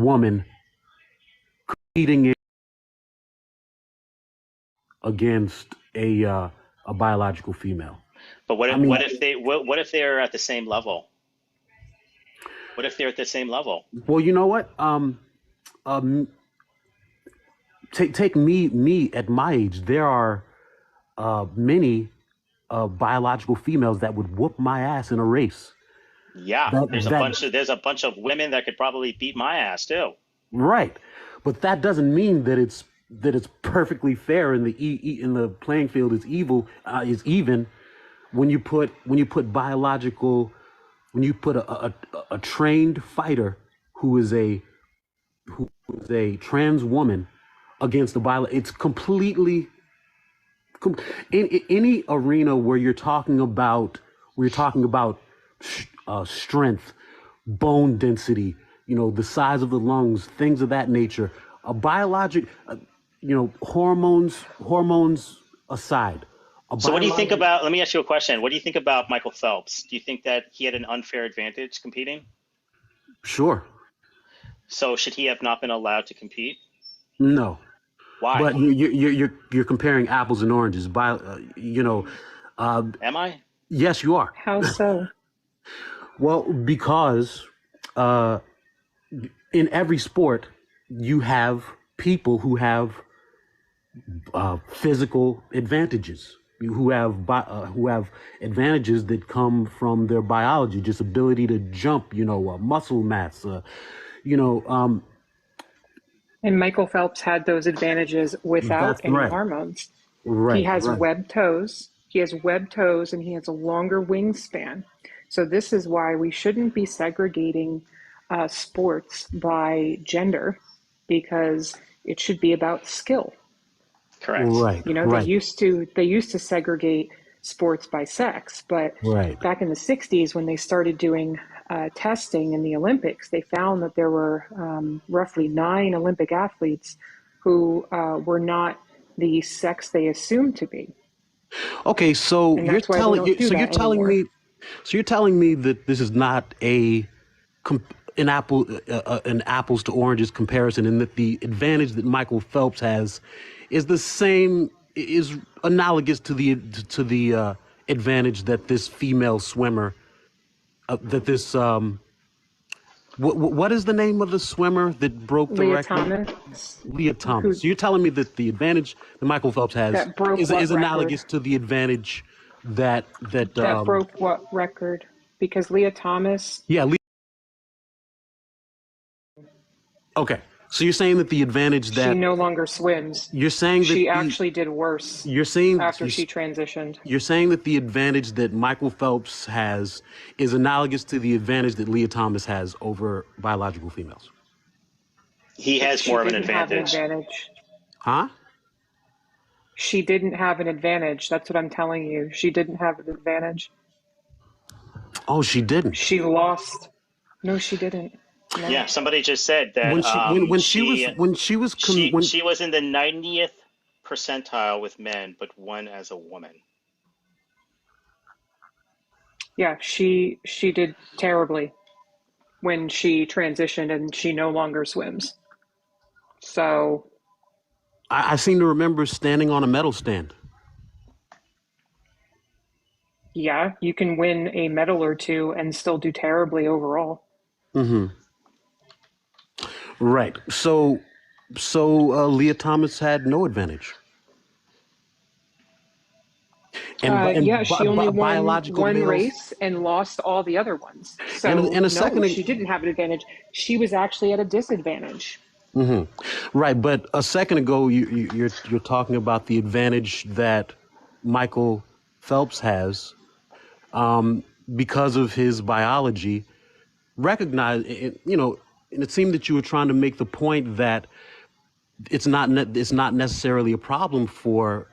woman competing against a biological female. But I mean, what if they're at the same level? What if they're at the same level? well, you know what? Um, take me at my age. There are many biological females that would whoop my ass in a race. Yeah, That that there's a bunch of women that could probably beat my ass too. right, but that doesn't mean that it's perfectly fair and in the playing field is even when you put biological when you put a trained fighter who is a trans woman against a bio. It's completely in any arena where you're talking about strength, bone density, the size of the lungs, things of that nature. A biologic, hormones aside, a So what do you think biologic. about, let me ask you a question. What do you think about Michael Phelps? Do you think that he had an unfair advantage competing? Sure, So should he have not been allowed to compete? no, Why? but you're comparing apples and oranges. Uh, Am I? yes, you are. How so? Well, because uh, in every sport, you have people who have physical advantages, who have advantages that come from their biology, just ability to jump, muscle mass, you know. And Michael Phelps had those advantages without That's any right, hormones. He right, has right, webbed toes. He has webbed toes and he has a longer wingspan. So this is why we shouldn't be segregating sports by gender, because it should be about skill. Correct. right, You know, right, they used to segregate sports by sex, but right. back in the 60s when they started doing testing in the Olympics, they found that there were roughly 9 Olympic athletes who were not the sex they assumed to be. Okay, so And that's why they don't do that anymore. you're telling me that this is not an apples to oranges comparison, and that the advantage that Michael Phelps has is the same is analogous to the advantage that this female swimmer that this what is the name of the swimmer that broke the Leah record? Thomas, Leah Thomas. who So you're telling me that the advantage that Michael Phelps has that broke what is record? analogous to the advantage that That broke what record? Because Leah Thomas, yeah. Okay. So you're saying that the advantage she that no longer swims. you're saying that She the actually did worse you're saying after she transitioned. you're saying that the advantage that Michael Phelps has is analogous to the advantage that Leah Thomas has over biological females. He has She more of an didn't have an advantage. advantage. Huh? She didn't have an advantage. That's what I'm telling you. She didn't have an advantage. Oh, she didn't. She lost. No, she didn't. No. Yeah, somebody just said that when she was in the 90th percentile with men, but won as a woman. Yeah, she did terribly when she transitioned and she no longer swims. So, I seem to remember standing on a medal stand. yeah, you can win a medal or two and still do terribly overall. Hmm. Right. So Leah Thomas had no advantage, Yeah, she only won biological one males. race and lost all the other ones. So, And a no, second. she didn't have an advantage. She was actually at a disadvantage. Hmm. Right, but a second ago you're talking about the advantage that Michael Phelps has because of his biology. And it seemed that you were trying to make the point that it's not necessarily a problem for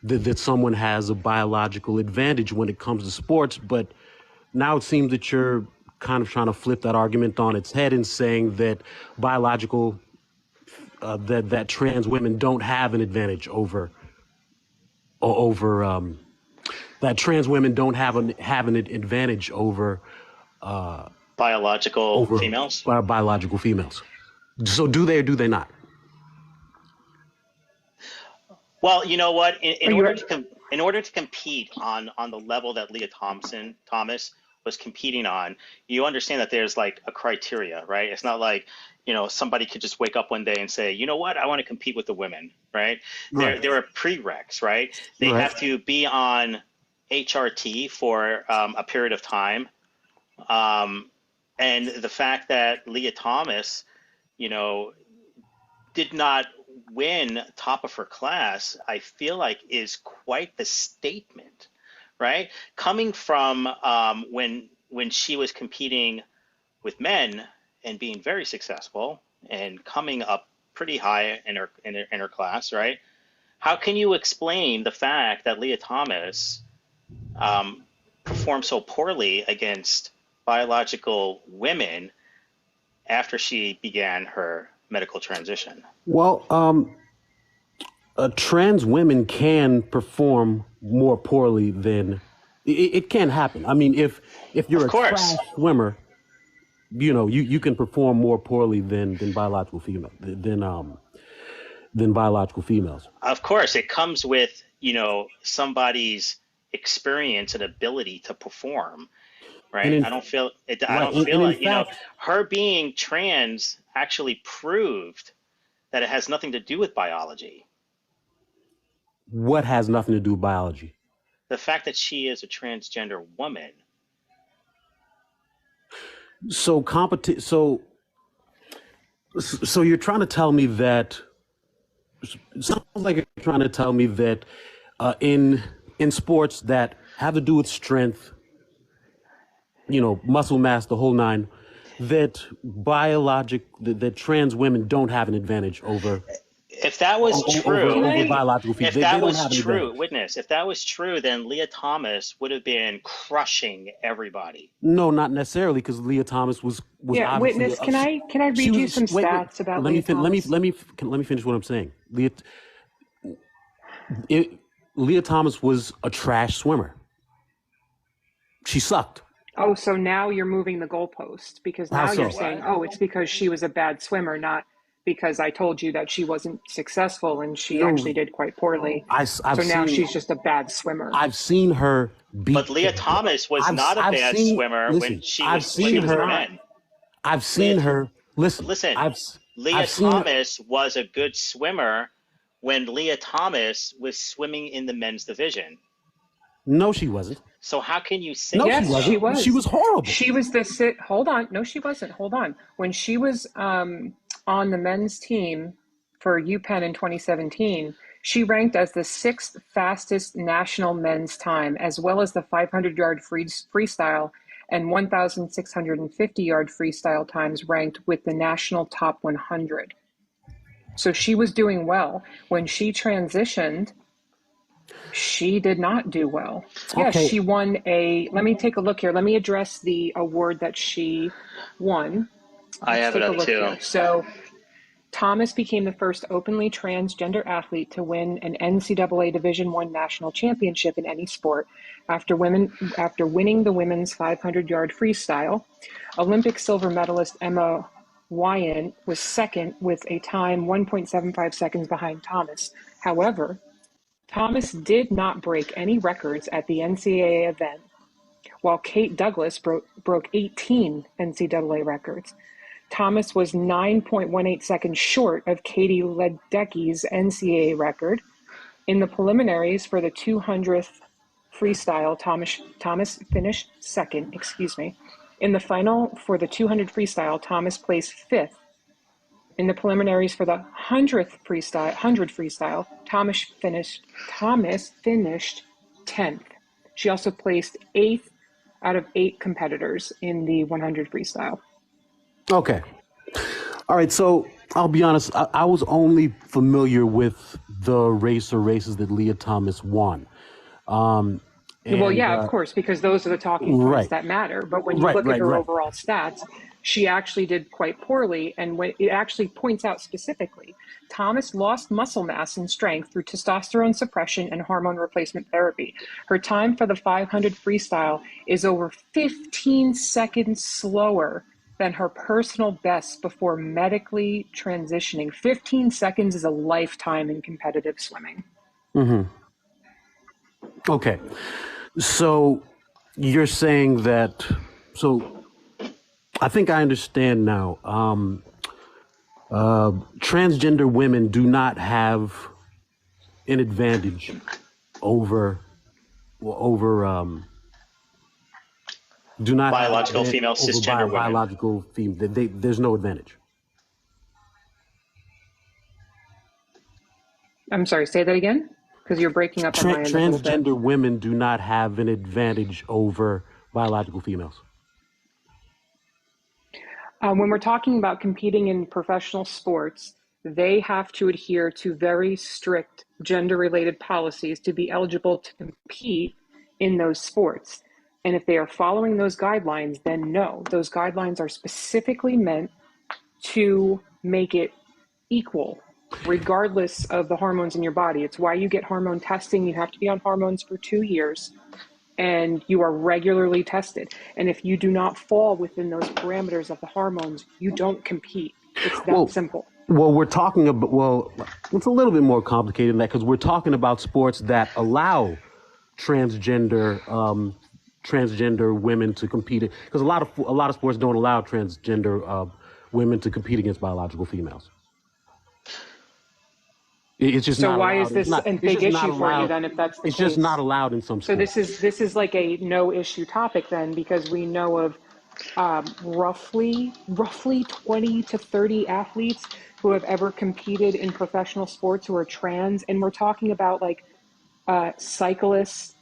that someone has a biological advantage when it comes to sports, but now it seems that you're kind of trying to flip that argument on its head and saying that biological that trans women don't have an advantage over that trans women don't have an advantage over biological over females. biological females. So do they or do they not? Well, you know what? Are you? In order to compete on the level that Leah Thomas was competing on, you understand that there's like a criteria, right? It's not like, somebody could just wake up one day and say, you know what, I want to compete with the women, right? Right. There are prereqs, right? They Right. have to be on HRT for a period of time, and the fact that Leah Thomas, you know, did not win top of her class, I feel like is quite the statement, right? Coming from when she was competing with men and being very successful and coming up pretty high in her class, right? How can you explain the fact that Leah Thomas performed so poorly against biological women after she began her medical transition? Well, trans women can perform more poorly than it can happen. I mean, if you're Of a trash course. swimmer, you can perform more poorly than biological female than biological females. Of course, it comes with, somebody's experience and ability to perform, And right? in I don't feel it. I right, don't feel and in like, fact, her being trans actually proved that it has nothing to do with biology. what has nothing to do with biology? The fact that she is a transgender woman. So so you're trying to tell me that it sounds like you're trying to tell me that in sports that have to do with strength, muscle mass, the whole nine, that that trans women don't have an advantage If that was Can true, over I? biological females. if They that don't was have an true, advantage. witness, if that was true, then Leah Thomas would have been crushing everybody. No, not necessarily, because Leah Thomas was Yeah, obviously witness. Can I she read you was some wait. stats about Let me Leah fin- let me Thomas? let me let me finish what I'm saying. It, Leah Thomas was a trash swimmer. She sucked. Oh, so now you're moving the goalpost because How now you're so? saying, oh, it's because she was a bad swimmer, not because I told you that she wasn't successful and she actually No, did quite poorly. I've So now seen she's just a bad swimmer. I've seen her But beat Leah Thomas was not a I've bad seen swimmer when listen she I've was when She she seen was was with her not. men. I've Leah, seen her listen listen, Leah I've seen Thomas was a good swimmer when Leah Thomas was swimming in the men's division. no she wasn't. So how can you say No she Yes, that? she wasn't. She was. was horrible. She was the sit. Hold on. No, she wasn't. Hold on. When she was on the men's team for UPenn in 2017, she ranked as the sixth fastest national men's time, as well as the 500-yard freestyle and 1,650-yard freestyle times ranked with the national top 100. So she was doing well. When she transitioned, she did not do well. Yes, Okay. she won a. Let me take a look here. Let me address the award that she won. I Let's have it take a up look too. here. So, Thomas became the first openly transgender athlete to win an NCAA Division I national championship in any sport after winning the women's 500-yard freestyle. Olympic silver medalist Emma Wyan was second with a time 1.75 seconds behind Thomas. However, Thomas did not break any records at the NCAA event, while Kate Douglas broke 18 NCAA records. Thomas was 9.18 seconds short of Katie Ledecky's NCAA record. In the preliminaries for the 200th freestyle, Thomas finished second, In the final for the 200 freestyle, Thomas placed fifth. In the preliminaries for the 100 freestyle, Thomas finished 10th. She also placed 8th out of 8 competitors in the 100 freestyle. Okay. All right. So I'll be honest. I was only familiar with the race or races that Leah Thomas won. Um, Well, and yeah, of course, because those are the talking points right, that matter. But when you right, look at right, her right. overall stats, she actually did quite poorly. And when it actually points out specifically, Thomas lost muscle mass and strength through testosterone suppression and hormone replacement therapy. Her time for the 500 freestyle is over 15 seconds slower than her personal best before medically transitioning. 15 seconds is a lifetime in competitive swimming. Okay. So you're saying that, so I think I understand now. Transgender women do not have an advantage over, do not have Biological female over cisgender women. biological female. There's no advantage. I'm sorry, say that again? Because you're breaking up on my end a little bit. Transgender women do not have an advantage over biological females. When we're talking about competing in professional sports, they have to adhere to very strict gender-related policies to be eligible to compete in those sports. And if they are following those guidelines, then no, those guidelines are specifically meant to make it equal, regardless of the hormones in your body. It's why you get hormone testing. You have to be on hormones for 2 years, and you are regularly tested. And if you do not fall within those parameters of the hormones, you don't compete. It's that simple. Well, we're talking about, well, it's a little bit more complicated than that, because we're talking about sports that allow transgender women to compete, because a lot of sports don't allow transgender women to compete against biological females. It's just So not why allowed. is this a big issue for you then, if that's the It's case? just not allowed in some So sports. this is like a no issue topic then, because we know of roughly 20 to 30 athletes who have ever competed in professional sports who are trans, and we're talking about like cyclists,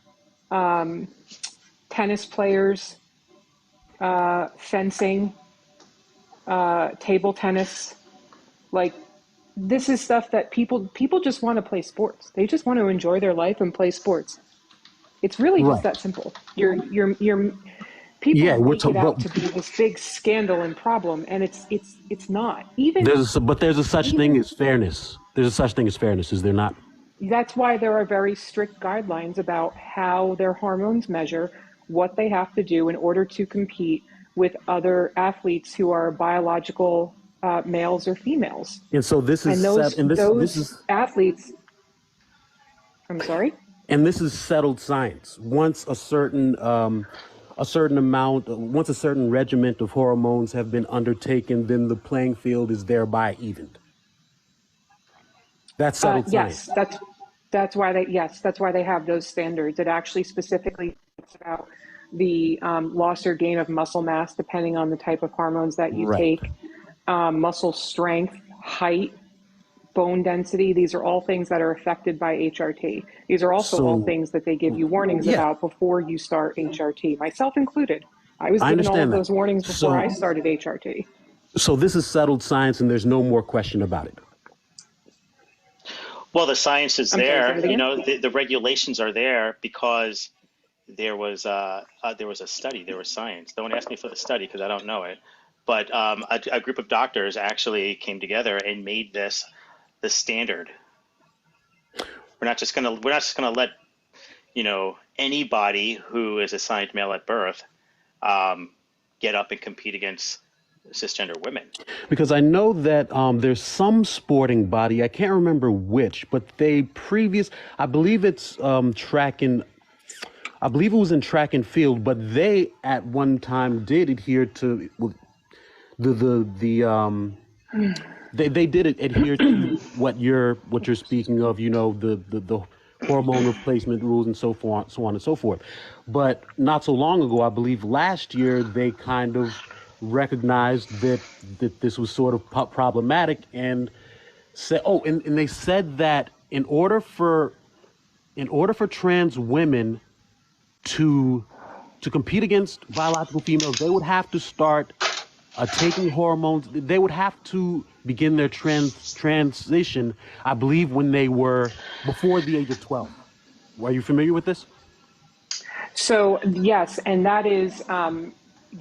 tennis players, fencing, table tennis. Like, this is stuff that people just want to play sports. They just want to enjoy their life and play sports. It's really just that simple. You're people make it out to be this big scandal and problem, and it's not. Even there's a such thing as fairness. There's a such thing as fairness, is there not? That's why there are very strict guidelines about how their hormones measure, what they have to do in order to compete with other athletes who are biological males or females. And so this is those athletes. I'm sorry. And this is settled science. Once a certain amount, once a certain regiment of hormones have been undertaken, then the playing field is thereby evened. That's settled science. Yes, that's why they have those standards. It actually specifically talks about the loss or gain of muscle mass depending on the type of hormones that you take, muscle strength, height, bone density. These are all things that are affected by HRT. These are also all things that they give you warnings about before you start HRT, myself included. I was given all of those warnings before I started HRT. So this is settled science, and there's no more question about it. Well, the science is there. You know, the regulations are there because there was a study. There was science. Don't ask me for the study because I don't know it. But a group of doctors actually came together and made this the standard. We're not just gonna let, you know, anybody who is assigned male at birth get up and compete against cisgender women. Because I know that there's some sporting body, I can't remember which, but I believe it's I believe it was in track and field, but they at one time did adhere to they did adhere to what you're speaking of, you know, the hormone replacement rules and so on and so forth. But not so long ago, I believe last year, they kind of recognized that this was sort of problematic and said, and they said that in order for trans women to compete against biological females, they would have to start taking hormones. They would have to begin their transition, I believe, when they were before the age of 12. Are you familiar with this? So yes, and that is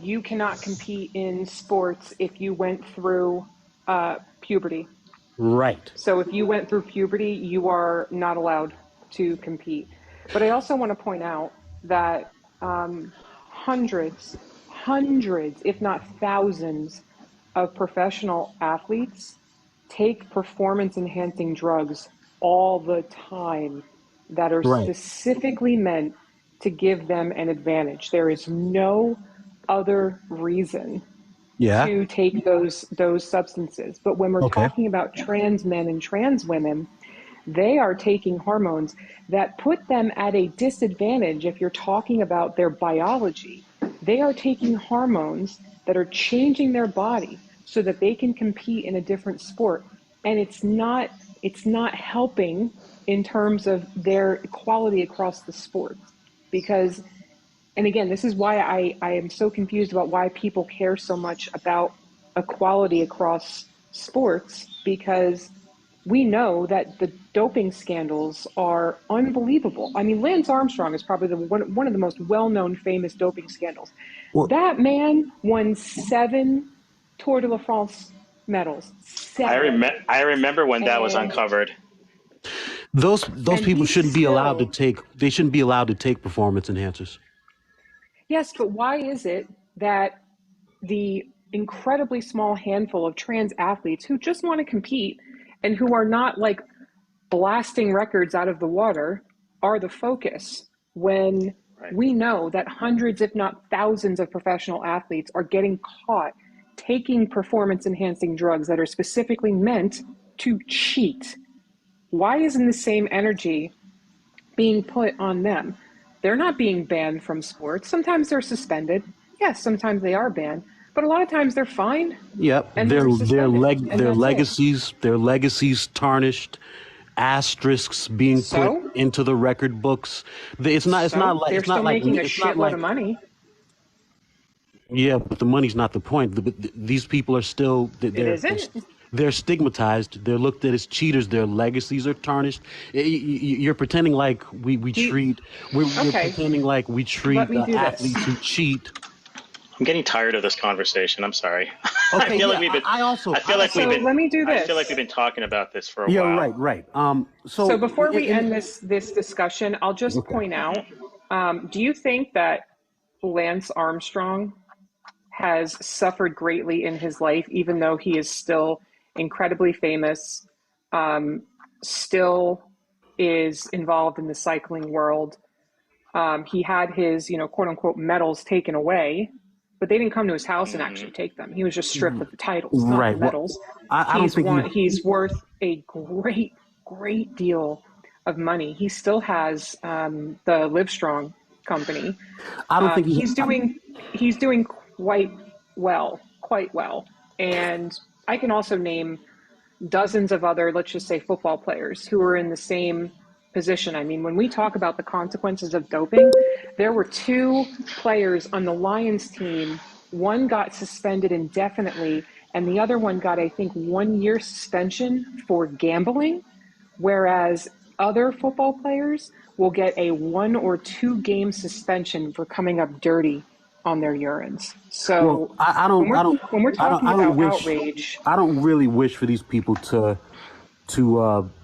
you cannot compete in sports if you went through puberty. Right. So if you went through puberty, you are not allowed to compete. But I also want to point out that hundreds, hundreds, if not thousands, of professional athletes take performance enhancing drugs all the time that are Right. specifically meant to give them an advantage. There is no other reason Yeah. to take those substances. But when we're Okay. talking about trans men and trans women, they are taking hormones that put them at a disadvantage if you're talking about their biology. They are taking hormones that are changing their body so that they can compete in a different sport. And it's not helping in terms of their equality across the sports because, and again, this is why I am so confused about why people care so much about equality across sports, because we know that the doping scandals are unbelievable. I mean, Lance Armstrong is probably one of the most well-known famous doping scandals. Well, That man won 7 Tour de France medals, 7. I remember when that was And uncovered. those and people he's shouldn't be allowed to still, take. They shouldn't be allowed to take performance enhancers. yes, but why is it that the incredibly small handful of trans athletes who just want to compete and who are not like blasting records out of the water are the focus when Right. we know that hundreds, if not thousands, of professional athletes are getting caught taking performance enhancing drugs that are specifically meant to cheat? Why isn't the same energy being put on them? They're not being banned from sports. Sometimes they're suspended. Yes, sometimes they are banned, but a lot of times they're fined Yep. and they're suspended, and that's it. Their legacies tarnished, asterisks being put So, into the record books. they're still making a It's not shitload like of money. yeah, but the money's not the point. These people are still It isn't. they're stigmatized. They're looked at as cheaters. Their legacies are tarnished. You're pretending like we Do you, treat we're okay, pretending like we let treat me do this. athletes who cheat. I'm getting tired of this conversation. I'm sorry. I Okay, feel like yeah, we've been I also So let me do I feel like we've this. been talking about this for a yeah, while. right, right. So So before we end this discussion, I'll just okay. point out, do you think that Lance Armstrong has suffered greatly in his life, even though he is still incredibly famous, still is involved in the cycling world? He had his, quote unquote, medals taken away, but they didn't come to his house and Hmm. actually take them. He was just stripped of the titles, not the Right. Well, medals. I don't think he. He's worth a great deal of money. He still has the Livestrong company. I don't think he. He's doing quite well. And I can also name dozens of other, let's just say, football players who are in the same position. I mean, when we talk about the consequences of doping, there were 2 players on the Lions team. One got suspended indefinitely, and the other one got, I think, 1 year suspension for gambling, whereas other football players will get a 1 or 2 game suspension for coming up dirty on their urines. Well, So when we're talking I don't about wish. outrage, I don't really wish for these people to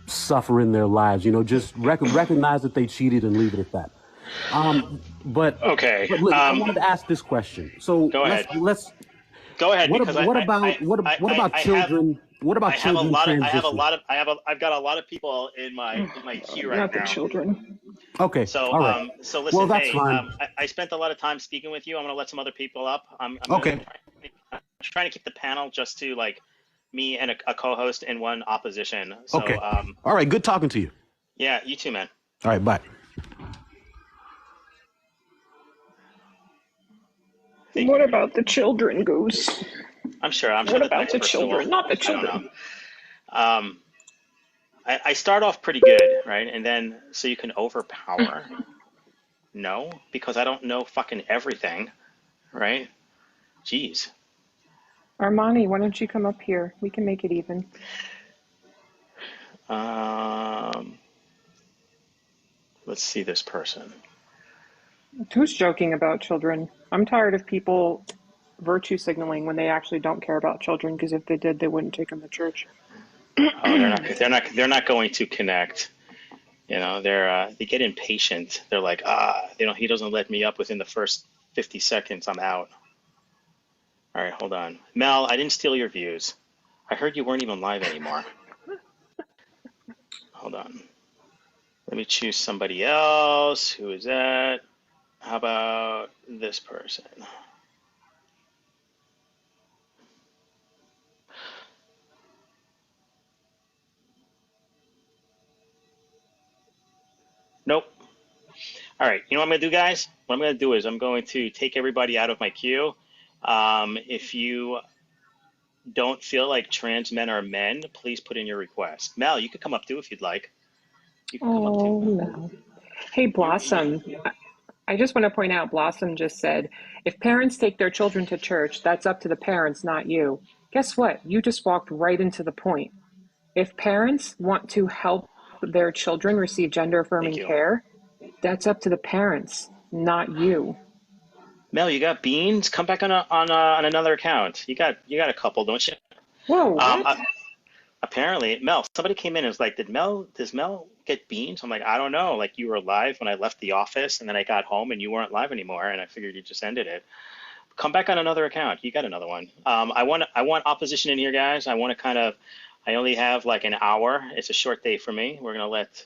suffer in their lives. Just recognize that they cheated and leave it at that. But Okay. I wanted to ask this question. So Go ahead. let's Go ahead because what about I have children? What about children transitioning? I've got a lot of people in my queue right not the now. children. Okay, So all right. so Well, listen, that's hey, fine. I spent a lot of time speaking with you. I'm gonna let some other people up. Okay, I'm trying to keep the panel just to like me and a co-host and one opposition. So okay, all right. Good talking to you. yeah, you too, man. All right, bye. Thank you, What Ernie. about the children, Goose? I'm sure What the about next the person will. children? Not the I don't know. children. Um, I start off pretty good, right? And then so you can overpower. No, because I don't know fucking everything, right? Jeez. Armani, why don't you come up here? We can make it even. Um, let's see this person. Who's joking about children? I'm tired of people virtue signaling when they actually don't care about children, because if they did, they wouldn't take them to church. Oh, they're not going to connect. They get impatient. They're like, he doesn't let me up within the first 50 seconds. I'm out. All right, hold on. Mel, I didn't steal your views. I heard you weren't even live anymore. Hold on. Let me choose somebody else. Who is that? How about this person? Nope. All right. You know what I'm going to do, guys? What I'm going to do is I'm going to take everybody out of my queue. If you don't feel like trans men are men, please put in your request. Mel, you could come up too if you'd like. You can come up too. Oh no. Hey, Blossom. I just want to point out, Blossom just said, if parents take their children to church, that's up to the parents, not you. Guess what? You just walked right into the point. If parents want to help their children receive gender Thank affirming you. care, that's up to the parents, not you. Mel, you got beans? Come back on another account. You got a couple, don't you? Whoa, Um, what? uh, Apparently, Mel, somebody came in and was like, does Mel get beans? I'm like, I don't know. Like, you were live when I left the office, and then I got home and you weren't live anymore, and I figured you just ended it. Come back on another account. You got another one. I want opposition in here, guys. I only have like an hour. It's a short day for me. We're gonna let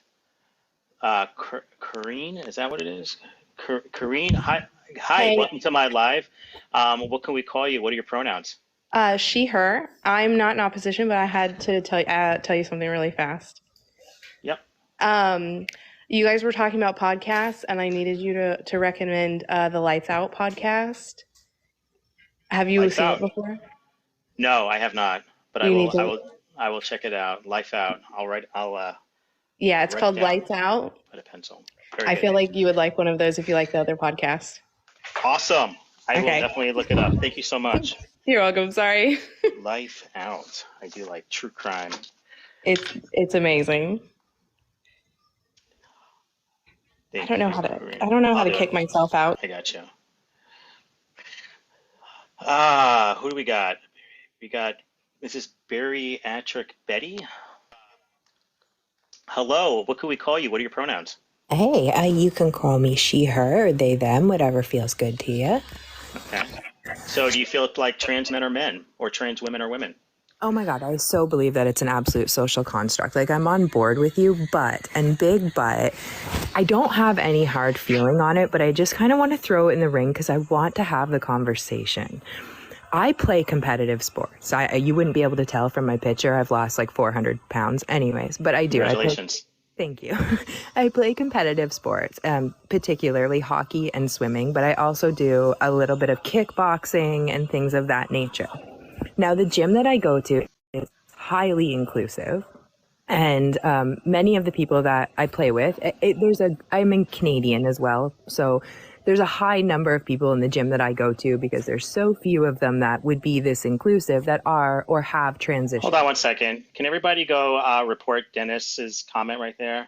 Kareen, is that what it is? Kareen, hi, Hey, welcome to my live. What can we call you? What are your pronouns? she, her. I'm not in opposition, but I had to tell you something really fast. Yep. Um, you guys were talking about podcasts, and I needed you to recommend the Lights Out podcast. Have you Life seen it out. before? No, I have not, but I You will. need I to. will. I will check it out. Life out. I'll write. Yeah, I'll it's write it called down. Lights Out. Put a pencil. Very I good. feel like you would like one of those if you like the other podcast. Awesome. I will Okay. definitely look it up. Thank you so much. You're welcome. Sorry. Life out. I do like true crime. It's amazing. Thank you, I Kareem. don't know how I'll to do it. kick myself out. I got you. Who do we got? We got Mrs. Bariatric Betty. Hello. What could we call you? What are your pronouns? Hey, you can call me she, her, or they, them, whatever feels good to you. Okay. So do you feel like trans men are men or trans women are women? Oh my God, I so believe that it's an absolute social construct. Like, I'm on board with you, and big but, I don't have any hard feeling on it, but I just kind of want to throw it in the ring because I want to have the conversation. I play competitive sports. You wouldn't be able to tell from my picture. I've lost like 400 pounds anyways, but I do. Congratulations. Thank you. I play competitive sports, particularly hockey and swimming, but I also do a little bit of kickboxing and things of that nature. Now, the gym that I go to is highly inclusive, and many of the people that I play with, I'm in Canadian as well, so there's a high number of people in the gym that I go to because there's so few of them that would be this inclusive that are or have Hold transitioned. on one second. Can everybody go report Dennis's comment right there?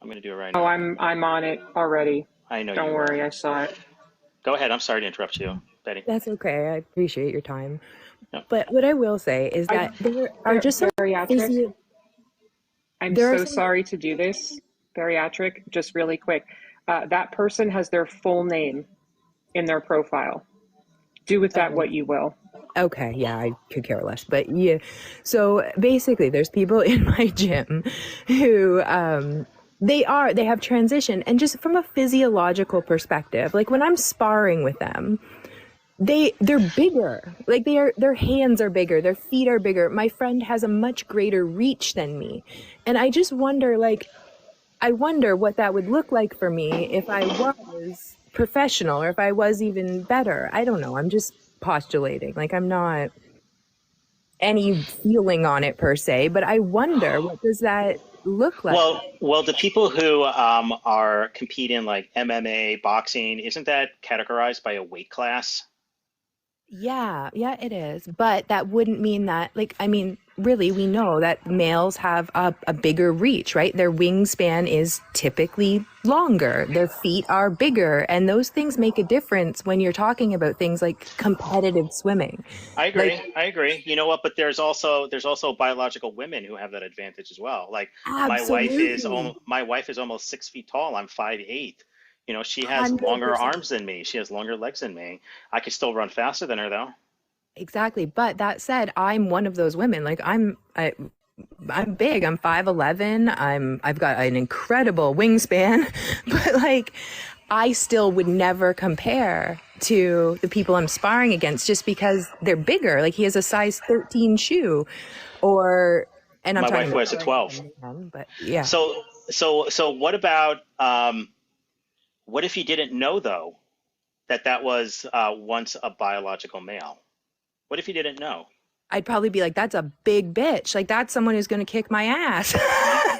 I'm going to do it right Oh, now. I'm on it already. I know Don't you were. worry, I saw it. Go ahead. I'm sorry to interrupt you, Betty. That's okay. I appreciate your time. Yep. But what I will say is I that there are just some bariatric. physio- I'm there are so some sorry to do this. Bariatric, just really quick. That person has their full name in their profile. Do with that what you will. Okay, yeah, I could care less. But yeah, so basically there's people in my gym who they have transitioned, and just from a physiological perspective, like when I'm sparring with them, they're bigger. Like their hands are bigger, their feet are bigger. My friend has a much greater reach than me. And I just wonder, I wonder what that would look like for me if I was professional or if I was even better. I don't know. I'm just postulating. Like, I'm not any feeling on it per se, but I wonder, what does that look like? Well, the people who are competing like MMA, boxing, isn't that categorized by a weight class? Yeah, it is. But that wouldn't mean that, like, I mean, really, we know that males have a bigger reach, right? Their wingspan is typically longer. Their feet are bigger. And those things make a difference when you're talking about things like competitive swimming. I Like, agree. I agree. You know what? But there's also biological women who have that advantage as well. Like absolutely. my wife is almost 6 feet tall. I'm 5'8". You know, she has longer 100%. arms than me. She has longer legs than me. I could still run faster than her though. Exactly. But that said, I'm one of those women. Like I'm big. I'm 5'11". I've got an incredible wingspan, but like I still would never compare to the people I'm sparring against just because they're bigger. Like he has a size 13 shoe or and I'm My talking wife about wears a sparring with 12. a man, but yeah. So what about what if you didn't know though that was once a biological male? What if you didn't know? I'd probably be like, that's a big bitch. Like that's someone who's going to kick my ass.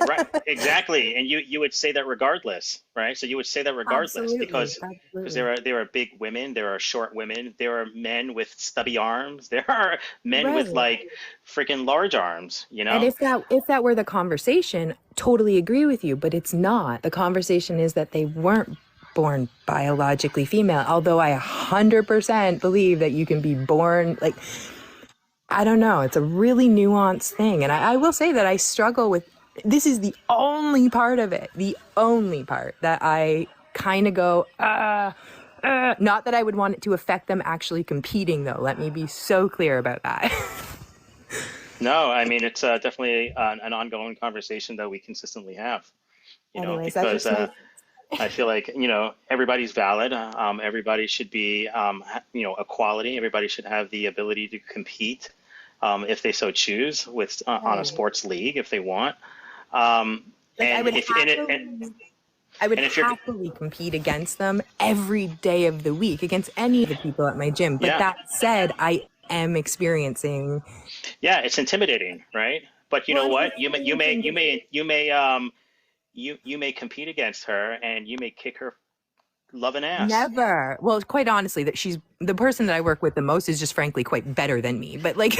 Right, exactly. And you would say that regardless, right? So you would say that regardless Absolutely. because Absolutely. there are big women, there are short women, there are men with stubby arms, there are men with Right. like freaking large arms, you And know? if that were the conversation, totally agree with you, but it's not. The conversation is that they weren't born biologically female, although I 100% believe that you can be born like I don't know, it's a really nuanced thing. And I will say that I struggle with this is the only part of it, the only part that I kind of go, not that I would want it to affect them actually competing though. Let me be so clear about that. No, I mean it's definitely an ongoing conversation that we consistently have, you know, Anyways, that because just makes I feel like, you know, everybody's valid. Everybody should be, you know, equality. Everybody should have the ability to compete if they so choose with on a sense. sports league if they want. Um, Like and if and it I would and if you're happily compete against them every day of the week against any of the people at my gym. But yeah, that said, I am experiencing yeah, it's intimidating, right? But you well, know I'm what? experiencing You may compete against her and you may kick her loving ass. never. Well, quite honestly, that she's the person that I work with the most is just frankly quite better than me. But like,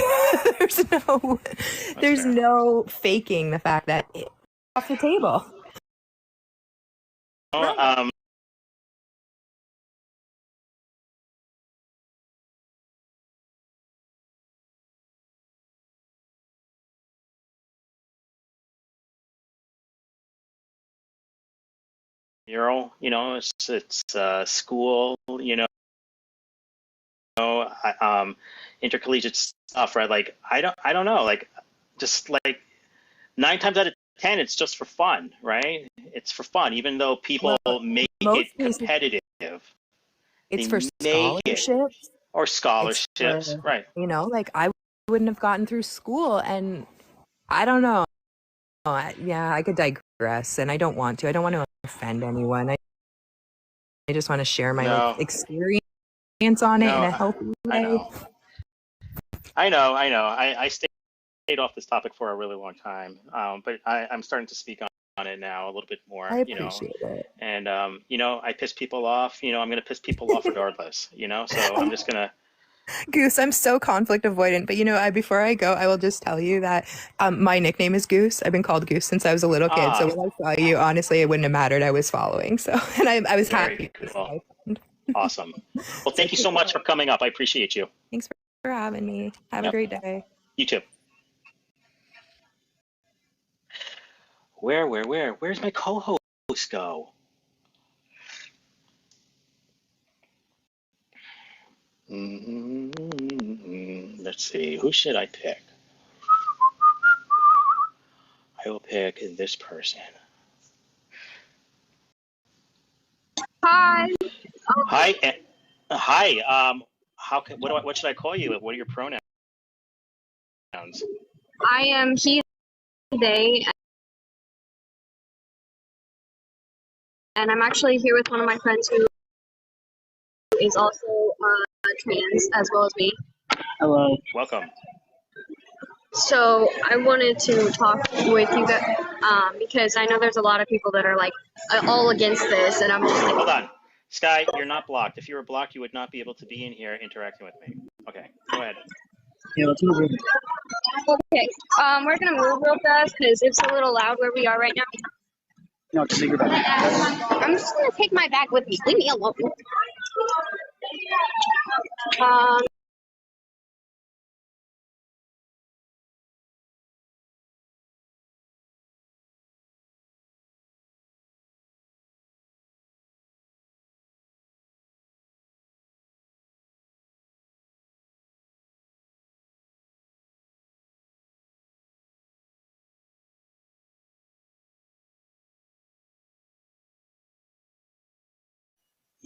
there's no, That's there's fair. no faking the fact that it's off the table. Right. Um, mural, you know, it's school, you know, intercollegiate stuff, right? Like I don't know, like just like 9 times out of 10, it's just for fun, right? It's for fun, even though people Well, make most it cases, competitive. it's for They make it scholarships. or It's for, scholarships, right? like I wouldn't have gotten through school and I don't know. Yeah, I could digress and I don't want to. I don't want to offend anyone. I just want to share my like No, experience on it in no, a healthy I way. know, I know. I stayed off this topic for a really long time, but I'm starting to speak on it now a little bit I more, you know. appreciate it. And you know, I piss people off. You know, I'm gonna piss people off regardless. You know, so I'm just gonna. Goose, I'm so conflict avoidant, but before I go, I will just tell you that my nickname is Goose. I've been called Goose since I was a little kid. So Ah, when I saw you, honestly, it wouldn't have mattered. I was following. So, and I was very happy. cool, awesome. Well, So thank you so much for coming up. I appreciate you. thanks for having me. Have a Yep, great day. you too. Where's my co-host go? Let's see. Who should I pick? I will pick this person. Hi, Hi, hi. What should I call you? What are your pronouns? I am he today, and I'm actually here with one of my friends who is also trans as well as me. Hello. Welcome. So I wanted to talk with you guys because I know there's a lot of people that are like all against this, and I'm just like, Hold on. Sky, you're not blocked. If you were blocked, you would not be able to be in here interacting with me. Okay, go ahead. Yeah, let's move in. Okay. We're gonna move real fast because it's a little loud where we are right now. No, to take your bag. I'm just gonna take my bag with me. Leave me alone. Um.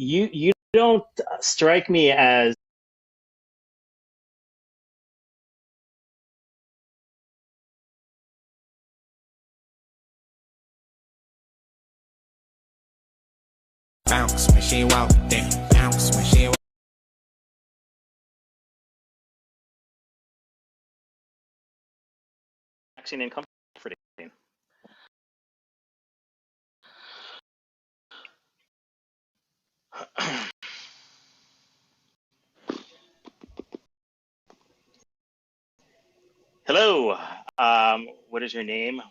You don't strike me as Bounce when she walk, then bounce when she walk. relaxing and comforting. Hello. What is your name?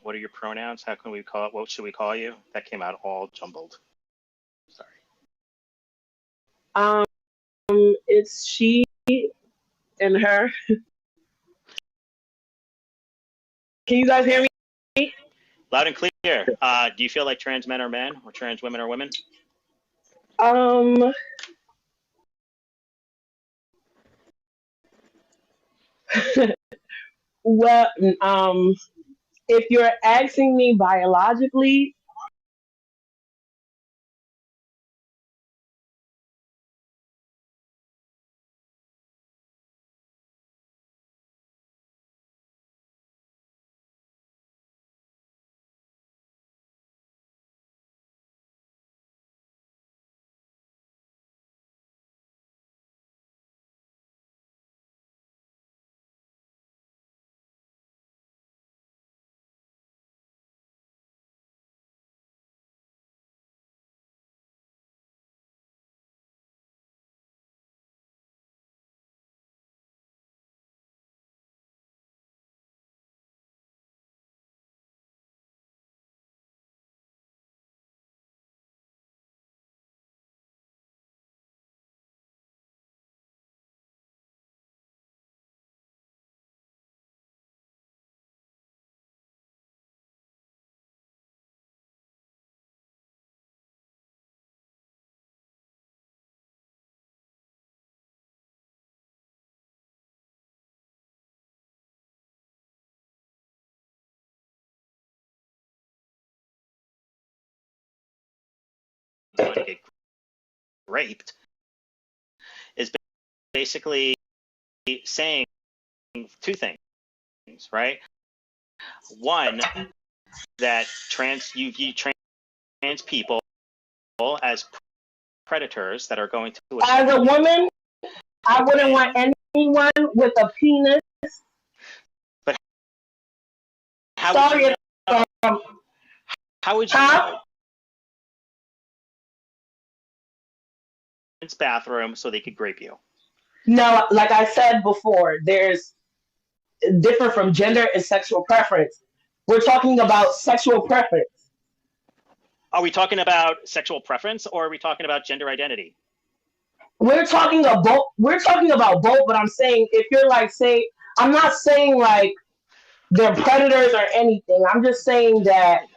What are your pronouns? How can we call it? What should we call you? That came out all jumbled. Sorry. It's she and her. Can you guys hear me? Loud and clear. Do you feel like trans men are men or trans women are women? Um, well, if you're asking me biologically, Going to get raped is basically saying two things, right? One, that you view trans people as predators that are going to as a woman, I wouldn't want anyone with a penis. But how Sorry, would you know? How would you know? It's bathroom so they could grape you. No, like I said before, there's different from gender and sexual preference. We're talking about sexual preference. Are we talking about sexual preference or are we talking about gender identity? We're talking about both. We're talking about both, but I'm saying if you're like, say, I'm not saying like they're predators or anything. I'm just saying that.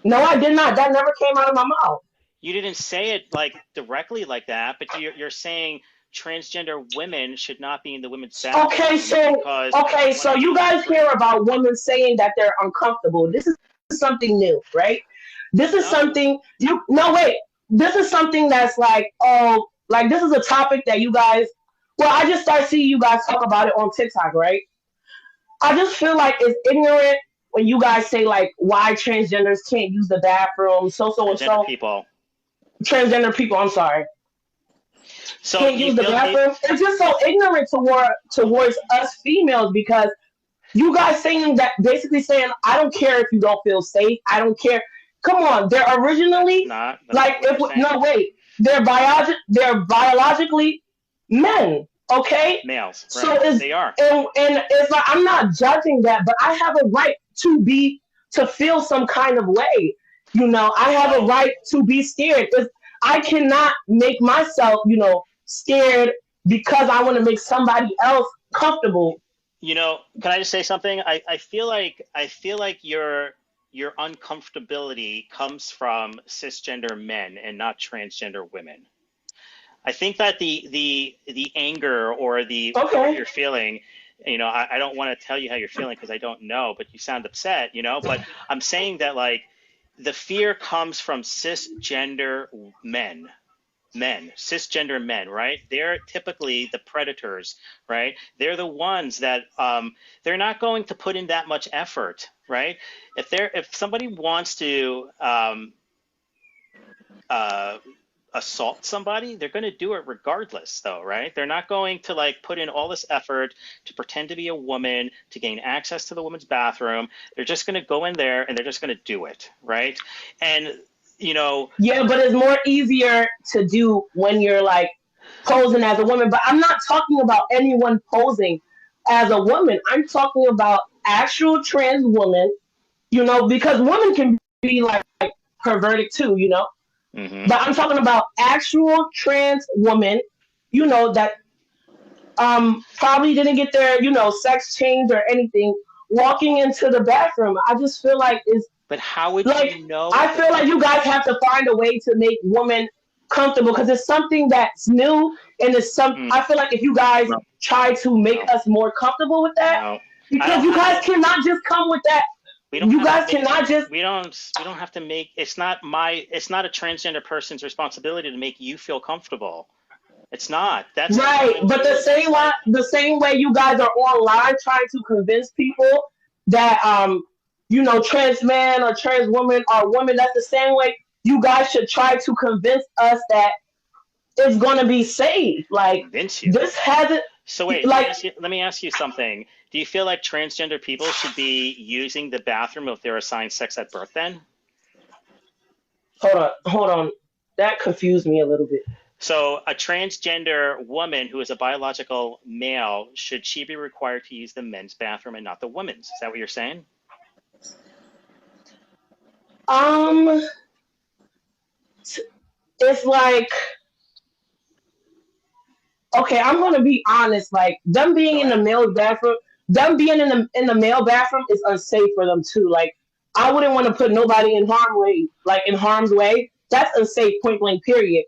No, I did not. That never came out of my mouth. You didn't say it like directly like that, but you're saying transgender women should not be in the women's bathroom. So you guys hear about women saying that they're uncomfortable. This is something new, right? This is something you no wait. This is something that's like, oh, like this is a topic that you guys. Well, I just start seeing you guys talk about it on TikTok, right? I just feel like it's ignorant when you guys say like why transgenders can't use the bathroom, so and so. Transgender people, I'm sorry. So can't use the bathroom. It's just so ignorant towards us females because you guys saying that basically saying I don't care if you don't feel safe. I don't care. Come on, they're originally like if no wait, they're biologically men. Okay, Males, so right? it's They are. and it's like I'm not judging that, but I have a right to feel some kind of way. I have a Well, right to be scared. I cannot make myself, scared because I want to make somebody else comfortable. can I just say something? I feel like your uncomfortability comes from cisgender men and not transgender women. I think that the anger or the whatever Okay. you're feeling, I don't want to tell you how you're feeling because I don't know, but you sound upset, but I'm saying that like the fear comes from cisgender cisgender men, right? They're typically the predators, right? They're the ones that they're not going to put in that much effort, right? If somebody wants to uh, assault somebody, they're going to do it regardless, though, right? They're not going to like put in all this effort to pretend to be a woman to gain access to the woman's bathroom. They're just going to go in there and they're just going to do it, right? And you know, Yeah, but it's more easier to do when you're like posing as a woman. But I'm not talking about anyone posing as a woman. I'm talking about actual trans women, because women can be like perverted too, hmm But I'm talking about actual trans women, that probably didn't get their, sex change or anything, walking into the bathroom. I just feel like it's but how would you like know I feel like though? you guys have to find a way to make women comfortable because it's something that's new and it's some. Mm, I feel like if you guys No, try to make no, us more comfortable with that, no. I because don't you have guys to. cannot just come with that. We don't You have to guys make. cannot just We don't have to make. It's not a transgender person's responsibility to make you feel comfortable. It's not. That's up to right, them but too. It's like the same way you guys are online trying to convince people that trans man or trans woman or woman. That's the same way you guys should try to convince us that it's gonna be safe. Like convince you. this hasn't So wait, let me like ask you. Let me ask you something. Do you feel like transgender people should be using the bathroom if they're assigned sex at birth? Then, hold on. That confused me a little bit. so a transgender woman who is a biological male, should she be required to use the men's bathroom and not the women's? Is that what you're saying? Um, it's like okay, I'm gonna be honest. Like them being Go in the ahead. male bathroom, them being in the male bathroom is unsafe for them too. Like I wouldn't want to put nobody in harm's way. That's unsafe, point blank, period.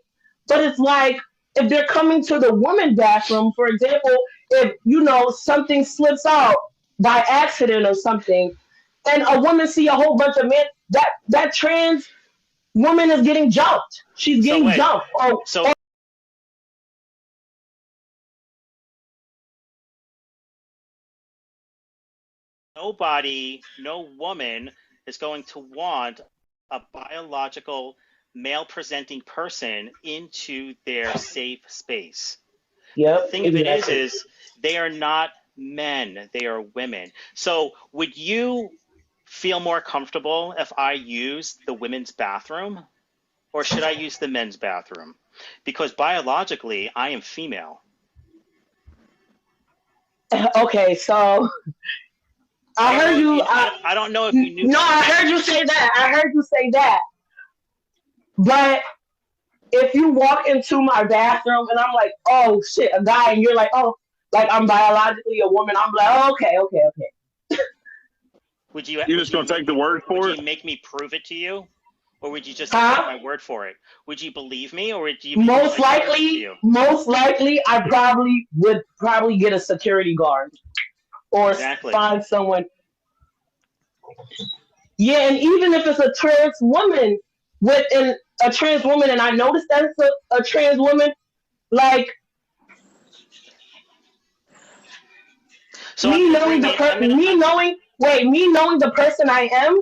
But it's like if they're coming to the woman bathroom, for example, if something slips out by accident or something, and a woman see a whole bunch of men, that trans woman is getting jumped. She's So getting wait. jumped. So nobody, no woman is going to want a biological male presenting person into their safe space. The Yep, thing of it is, exactly. is they are not men, they are women. So would you feel more comfortable if I used the women's bathroom or should I use the men's bathroom? Because biologically, I am female. Okay, so I I don't heard know if you. you, I don't know if you knew No, that. I heard you say that. I heard you say that. But if you walk into my bathroom and I'm like, oh shit, a guy, and you're like, oh, like I'm biologically a woman, I'm like, oh, okay, okay, okay. Would you you're would just you gonna take the word would for you it. make me prove it to you, or would you just accept Huh? my word for it? Would you believe me, or would you be if I proved it to you? Most likely, I probably would probably get a security guard or Exactly. find someone. Yeah, and even if it's a trans woman within a trans woman, and I notice that it's a trans woman, like So I'm gonna bring the me knowing the person I am,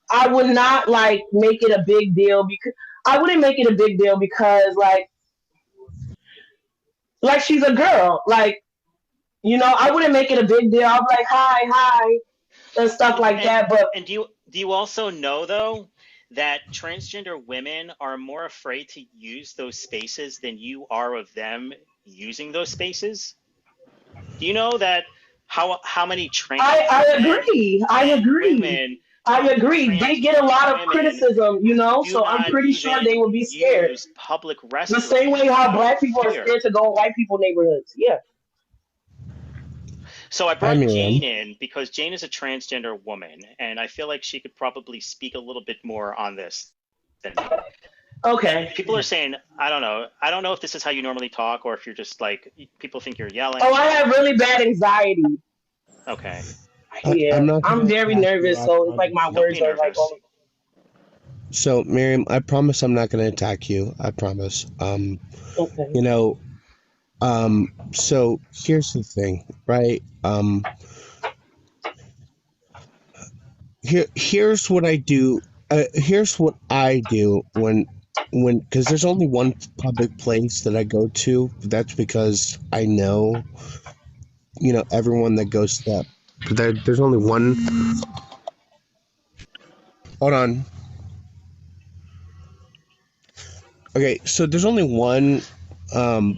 I would not like make it a big deal because I wouldn't make it a big deal because like she's a girl, like I wouldn't make it a big deal. I'll be like hi hi and stuff and like and that, but and do you also know though that transgender women are more afraid to use those spaces than you are of them using those spaces? Do you know that how many trans I men agree. I and agree. women, I agree. They trans get a lot of women criticism, do so I'm not pretty sure they even would be scared. use public The same way restrooms how out of black people are fear? scared to go in white people neighborhoods. Yeah. So I Hi, brought Miriam. Jane in because Jane is a transgender woman, and I feel like she could probably speak a little bit more on this than me. Okay. People are saying, I don't know if this is how you normally talk or if you're just like, people think you're Oh, yelling. I have really bad anxiety. Okay, I'm Yeah, not I'm gonna very attack you. nervous, I so it's like my promise. don't be words are like nervous. on. So, Miriam, I promise I'm not gonna attack you. I promise. Okay. You know, so here's the thing, right? Here's what I do. Here's what I do because there's only one public place that I go to. That's because I know, everyone that goes to that. There's only one. Hold on. Okay, so there's only one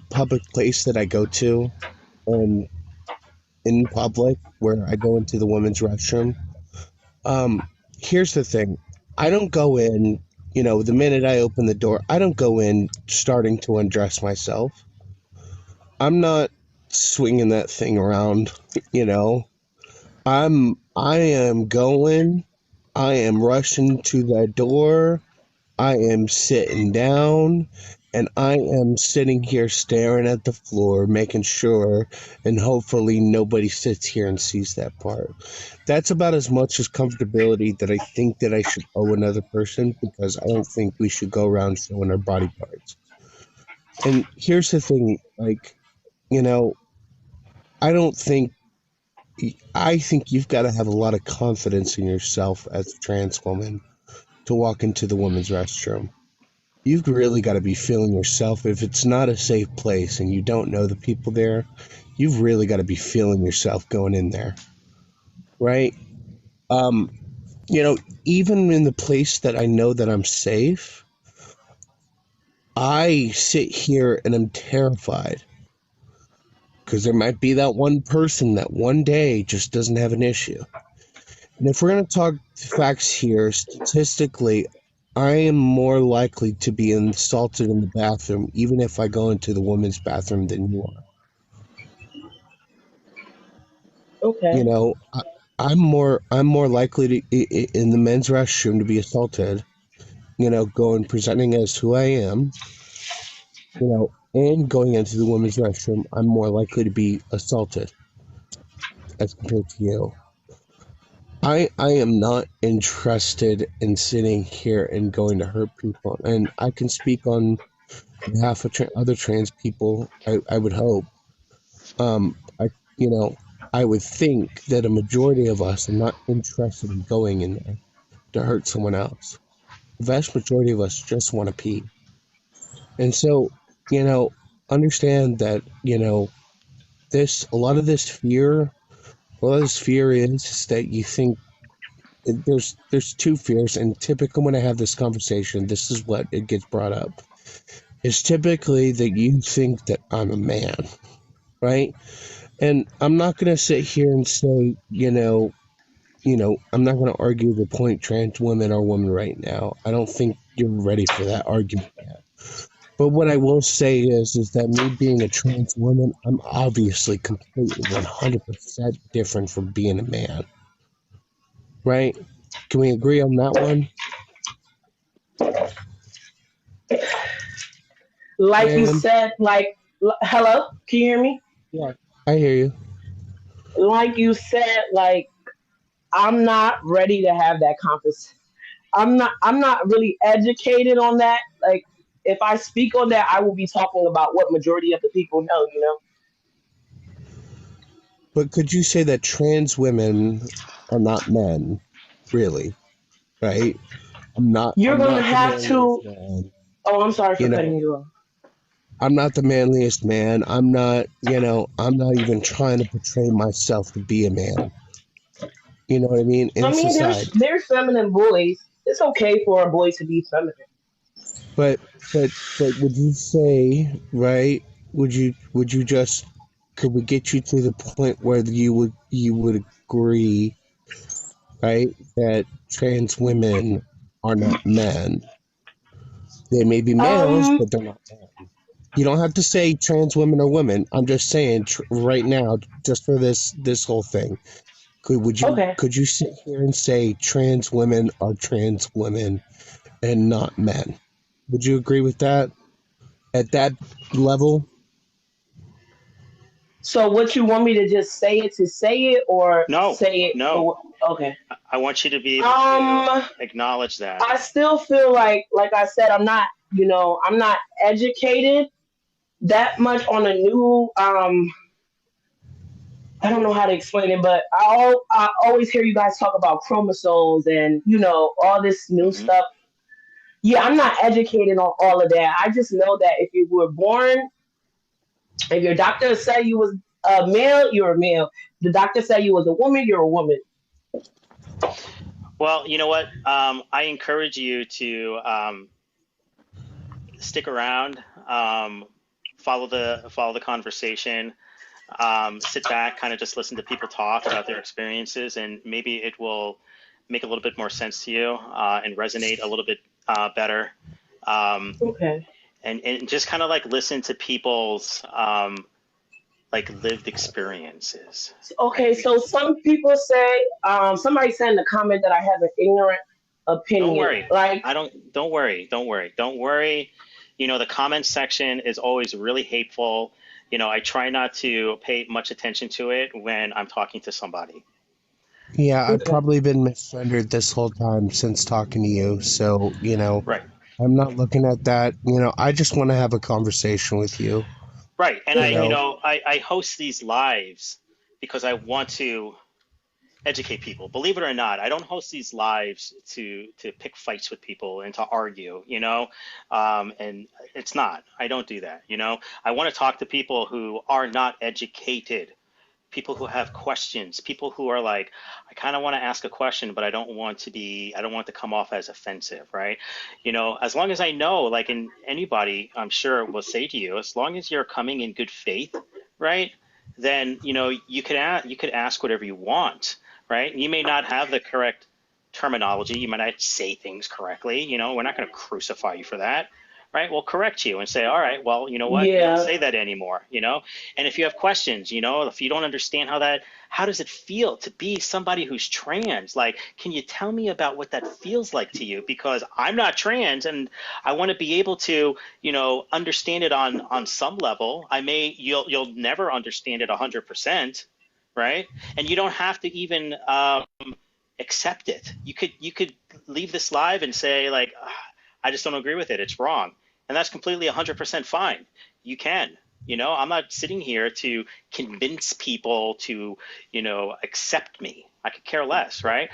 public place that I go to, and in public where I go into the women's restroom. Um, Here's the thing. I don't go in, the minute I open the door, I don't go in starting to undress myself. I'm not swinging that thing around, you know. I am going, I am rushing to that door, I am sitting down, and I am sitting here staring at the floor, making sure and hopefully nobody sits here and sees that part. That's about as much as comfortability that I think that I should owe another person, because I don't think we should go around showing our body parts. And here's the thing, like, you know, I don't think I think you've got to have a lot of confidence in yourself as a trans woman to walk into the women's restroom. You've really got to be feeling yourself. If it's not a safe place and you don't know the people there, you've really got to be feeling yourself going in there, right? Um, Even in the place that I know that I'm safe, I sit here and I'm terrified because there might be that one person that one day just doesn't have an issue. And if we're going to talk facts here, statistically, I am more likely to be assaulted in the bathroom, even if I go into the women's bathroom, than you are. You Okay. know, I'm more likely to in the men's restroom to be assaulted. Going presenting as who I am. And going into the women's restroom, I'm more likely to be assaulted as compared to you. I am not interested in sitting here and going to hurt people, and I can speak on behalf of other trans people. I would hope. I you know I would think that a majority of us are not interested in going in there to hurt someone else. The vast majority of us just want to pee, and so understand that a lot of this fear is that you think there's two fears, and typically when I have this conversation, this is what it gets brought up. It's typically that you think that I'm a man, right? And I'm not gonna sit here and say, I'm not gonna argue the point trans women are women right now. I don't think you're ready for that argument yet. But what I will say is that me being a trans woman, I'm obviously completely 100% different from being a man, right? Can we agree on that one? Like you Miriam? said, hello, can you hear me? Yeah, I hear you. Like you said, I'm not ready to have that conversation. I'm not really educated on that. Like, if I speak on that, I will be talking about what majority of the people know. But could you say that trans women are not men, really? Right? I'm not. You're I'm gonna not the have manliest to. man. Oh, I'm sorry for You cutting know, you off. I'm not the manliest man. I'm not. I'm not even trying to portray myself to be a man. You know what I mean? I In mean, there's society, there's feminine boys. It's okay for a boy to be feminine. but but would you say, right? just could we get you to the point where you would agree, right, that trans women are not men? They may be males, Um. but they're not men. You don't have to say trans women are women. I'm just saying right now, just for this whole thing. Okay. Could you sit here and say trans women are trans women and not men? Would you agree with that at that level? So, what you want me to just say it to say it, or No, say it no. for? Okay. I want you to be able to Um. acknowledge that. I still feel like I said, I'm not. I'm not educated that much on a new. I don't know how to explain it, but I always hear you guys talk about chromosomes and all this new Hmm. stuff. Yeah, I'm not educated on all of that. I just know that if you were born, if your doctor said you was a male, you're a male. The doctor said you was a woman, you're a woman. Well, you know what? I encourage you to stick around, follow the conversation, sit back, kind of just listen to people talk about their experiences, and maybe it will make a little bit more sense to you and resonate a little bit better. Um, Okay. and just kind of like listen to people's like lived experiences, right? Okay, so some people say, somebody said in the comment that I have an ignorant Don't opinion. worry. Like, Don't worry. Don't worry. Don't worry. The comment section is always really hateful. I try not to pay much attention to it when I'm talking to somebody. Yeah, I've okay, probably been misgendered this whole time since talking to you. So, Right. I'm not looking at that. I just want to have a conversation with you. Right. And You know, I host these lives because I want to educate people. Believe it or not, I don't host these lives to pick fights with people and to argue, and it's not. I don't do that. I want to talk to people who are not educated, people who have questions, people who are like, I kind of want to ask a question, but I don't want to come off as offensive, right? As long as I know, like, in anybody, I'm sure will say to you, as long as you're coming in good faith, right? Then, you could ask whatever you want, right? You may not have the correct terminology. You might not say things correctly. We're not going to crucify you for that, right? We'll correct you and say, all right, well, you know what? You don't yeah, say that anymore, and if you have questions, if you don't understand how does it feel to be somebody who's trans? Like, can you tell me about what that feels like to you? Because I'm not trans, and I want to be able to, understand it on some level. You'll never understand it 100%, right? And you don't have to even accept it. You could leave this live and say, like, "Ah, I just don't agree with it. It's wrong," and that's completely 100% fine. You can. I'm not sitting here to convince people to, accept me. I could care less, right?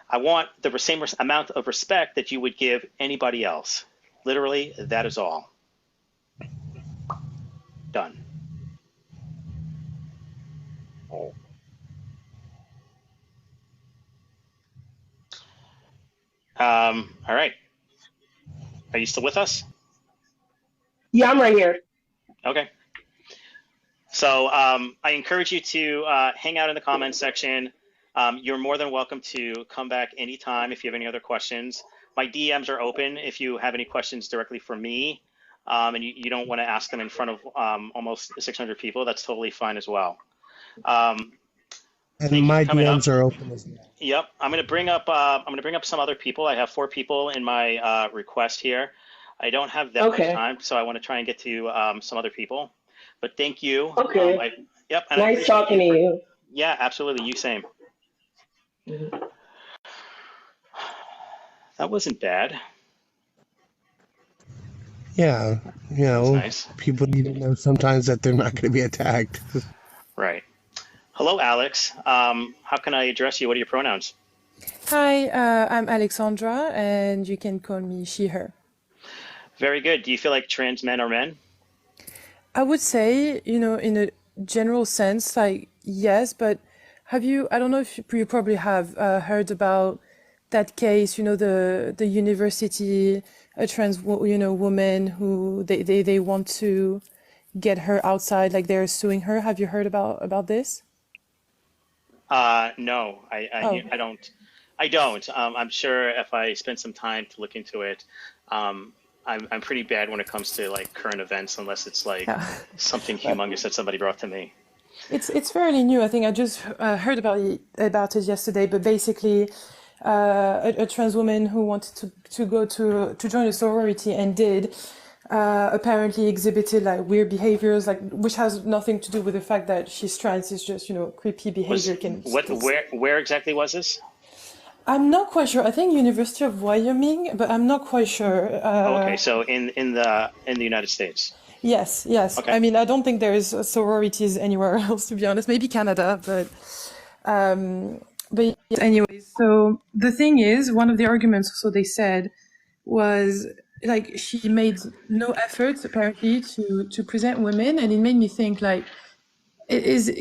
I want the same amount of respect that you would give anybody else. Literally, that is all. Done. All right. Are you still with us? yeah, I'm right here. Okay. So I encourage you to hang out in the comments section. You're more than welcome to come back anytime if you have any other questions. My DMs are open if you have any questions directly for me, and you don't want to ask them in front of almost 600 people. That's totally fine as well. Um, and thank you for my coming up. DMs are open as well. Yep, I'm gonna bring up some other people. I have 4 people in my request here. I don't have that much Okay, time, so I want to try and get to some other people. But thank you. okay. Yep, and I Nice appreciate talking you to for. you. Yeah, absolutely. You same. Mhm. That wasn't bad. Yeah, That was nice. people need to know sometimes that they're not going to be attacked. Right. Hello, Alex. How can I address you? What are your pronouns? Hi, I'm Alexandra, and you can call me she, her. Very good. Do you feel like trans men are men? I would say, in a general sense, like, yes, but I don't know if you probably have heard about that case, the university, a trans, woman who they want to get her outside, like they're suing her. Have you heard about this? No, Oh, I don't. I don't. I'm sure if I spend some time to look into it, I'm pretty bad when it comes to like current events, unless it's like yeah. something But humongous that somebody brought to me. it's fairly new. I think I just heard about it yesterday. But basically, a trans woman who wanted to go to join a sorority and did apparently exhibited like weird behaviors, like which has nothing to do with the fact that she's trans. It's just creepy Was behavior can what? still. Where exactly was this? I'm not quite sure. I think University of Wyoming, but I'm not quite sure. Oh, okay, so in the United States. Yes, yes. Okay. I mean, I don't think there is sororities anywhere else, to be honest. Maybe Canada, but yes, anyways. So the thing is, one of the arguments, so they said, was like she made no effort apparently to present women, and it made me think like,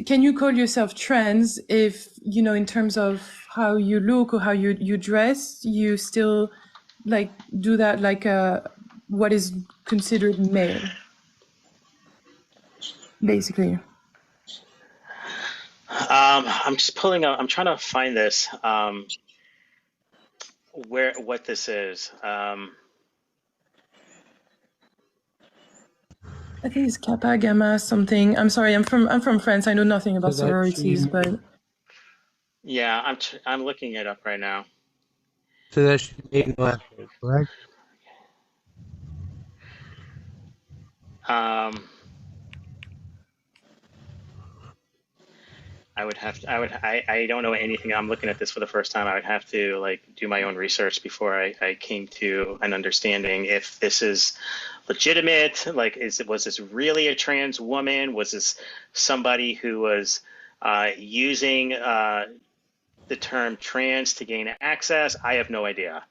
can you call yourself trans if in terms of how you look or how you dress, you still like do that like what is considered male, basically. I'm just pulling up. I'm trying to find this. What this is. I think it's Kappa, Gamma, something. I'm sorry, I'm from France. I know nothing about So that sororities, she, but Yeah, I'm looking it up right now. so that she made no effort, correct? Um, I don't know anything. I'm looking at this for the first time. I would have to like do my own research before I came to an understanding if this is legitimate. Like, was this really a trans woman? Was this somebody who was using the term trans to gain access? I have no idea.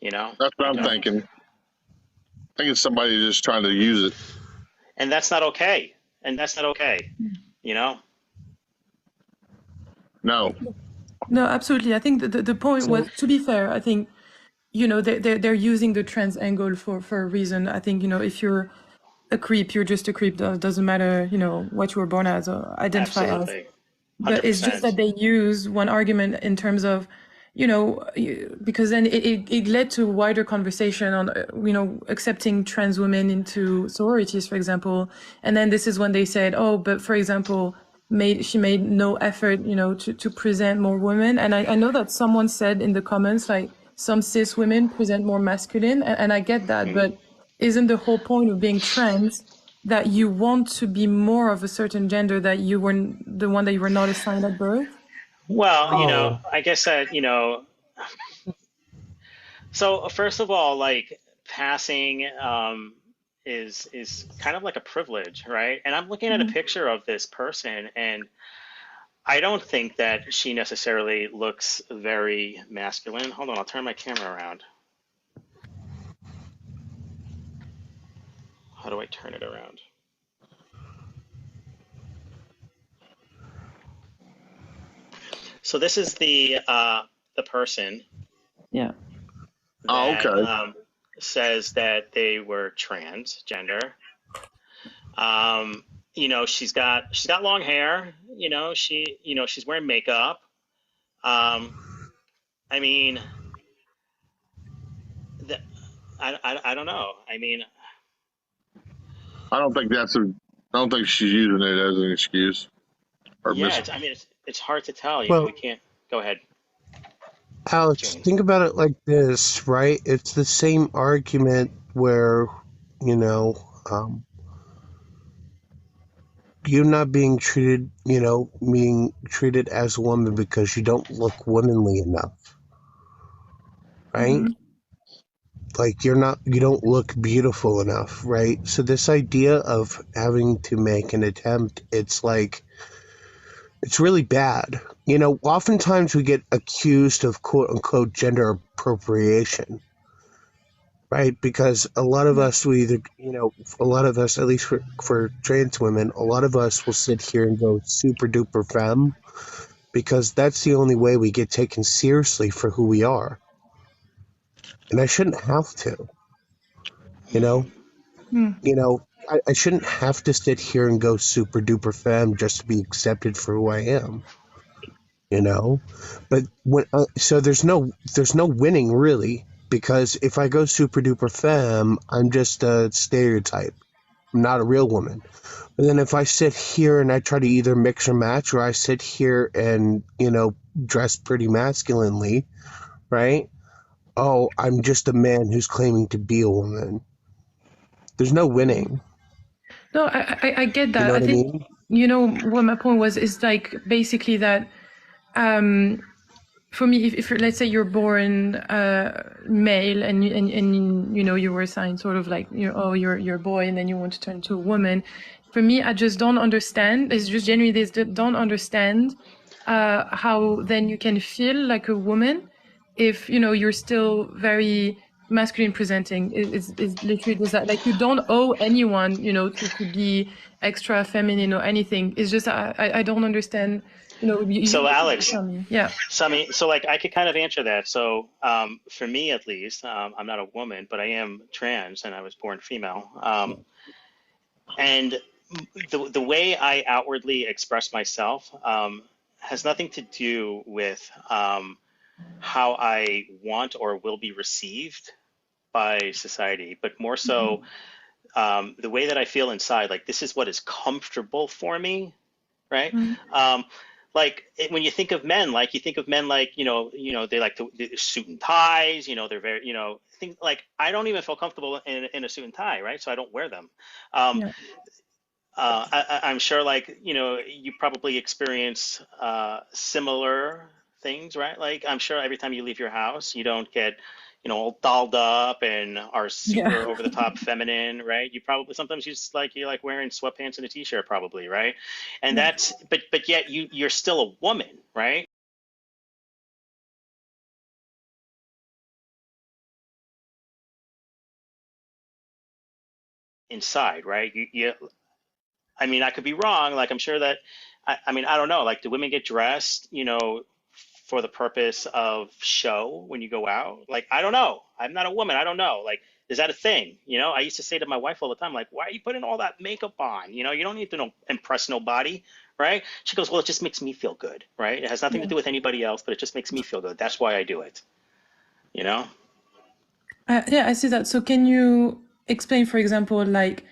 That's what I I'm don't. thinking. I think it's somebody just trying to use it. And that's not okay. And that's not okay. You know? No. no, absolutely. I think the point was, So to be fair, I think they're using the trans angle for a reason. I think if you're a creep, you're just a creep. Doesn't matter what you were born as or identify as. Absolutely. But it's just 100%. that they use one argument in terms of, because then it led to a wider conversation on, accepting trans women into sororities, for example. And then this is when they said, oh, but for example, she made no effort, to present more women. And I know that someone said in the comments, like some cis women present more masculine, and I get that, Mhm. but isn't the whole point of being trans that you want to be more of a certain gender that you were the one that you were not assigned at birth? Well, no, I guess that, so first of all, like passing is kind of like a privilege, right? And I'm looking at a picture of this person, and I don't think that she necessarily looks very masculine. Hold on, I'll turn my camera around. How do I turn it around? So this is the person Yeah. Oh, that okay. says that they were transgender. She's got long hair. She's wearing makeup. Um, I mean, the, I don't know. I mean, I don't think I don't think she's using it as an excuse or yeah. mis. It's hard to tell. We well, can't. Go ahead, Alex, Jane. think about it like this, right? It's the same argument where, you know, um, you're not being treated as a woman because you don't look womanly enough, right? Mm-hmm. Like you don't look beautiful enough, right? So this idea of having to make an attempt, it's like, it's really bad. Oftentimes we get accused of quote unquote gender appropriation, right? Because a lot of Yeah. us, a lot of us, at least for trans women, a lot of us will sit here and go super duper femme because that's the only way we get taken seriously for who we are. And I shouldn't have to, you know, Mm. I shouldn't have to sit here and go super duper femme just to be accepted for who I am, you know. But so there's no winning really, because if I go super duper femme, I'm just a stereotype. I'm not a real woman. But then if I sit here and I try to either mix or match, or I sit here and dress pretty masculinely, right? Oh, I'm just a man who's claiming to be a woman. There's no winning. No, I get You that. know I what I think, mean? what my point was is like basically that for me, if let's say you're born male and you were assigned sort of like you're a boy and then you want to turn into a woman. For me, I just don't understand. It's just genuinely this don't understand how then you can feel like a woman if you're still very masculine presenting. Is literally just that, like, you don't owe anyone to be extra feminine or anything. It's just I don't understand. So You Alex, tell me. Yeah. so like I could kind of answer that. So for me at least, I'm not a woman, but I am trans and I was born female. And the way I outwardly express myself has nothing to do with how I want or will be received by society, but more so the way that I feel inside. Like, this is what is comfortable for me, right? Like when you think of men, like you think of men like they like the suit and ties. They're very things like I don't even feel comfortable in a suit and tie, right? So I don't wear them. Um, Yeah. I'm sure, like, you probably experience similar things, right? Like, I'm sure every time you leave your house, you don't get, all dolled up and are Yeah. super over the top feminine, right? You probably sometimes you're like wearing sweatpants and a t-shirt, probably, right? And Yeah. that's but yet you're still a woman, right? Inside, right? I mean, I could be wrong. Like, I'm sure that, I mean, I don't know. Like, do women get dressed, for the purpose of show when you go out? Like, I don't know. I'm not a woman. I don't know. Like, is that a thing? I used to say to my wife all the time, like, why are you putting all that makeup on? You don't need to impress nobody, right? She goes, well, it just makes me feel good, right? It has nothing to Yeah. do with anybody else, but it just makes me feel good. That's why I do it, you know? Yeah, I see that. So can you explain, for example, like,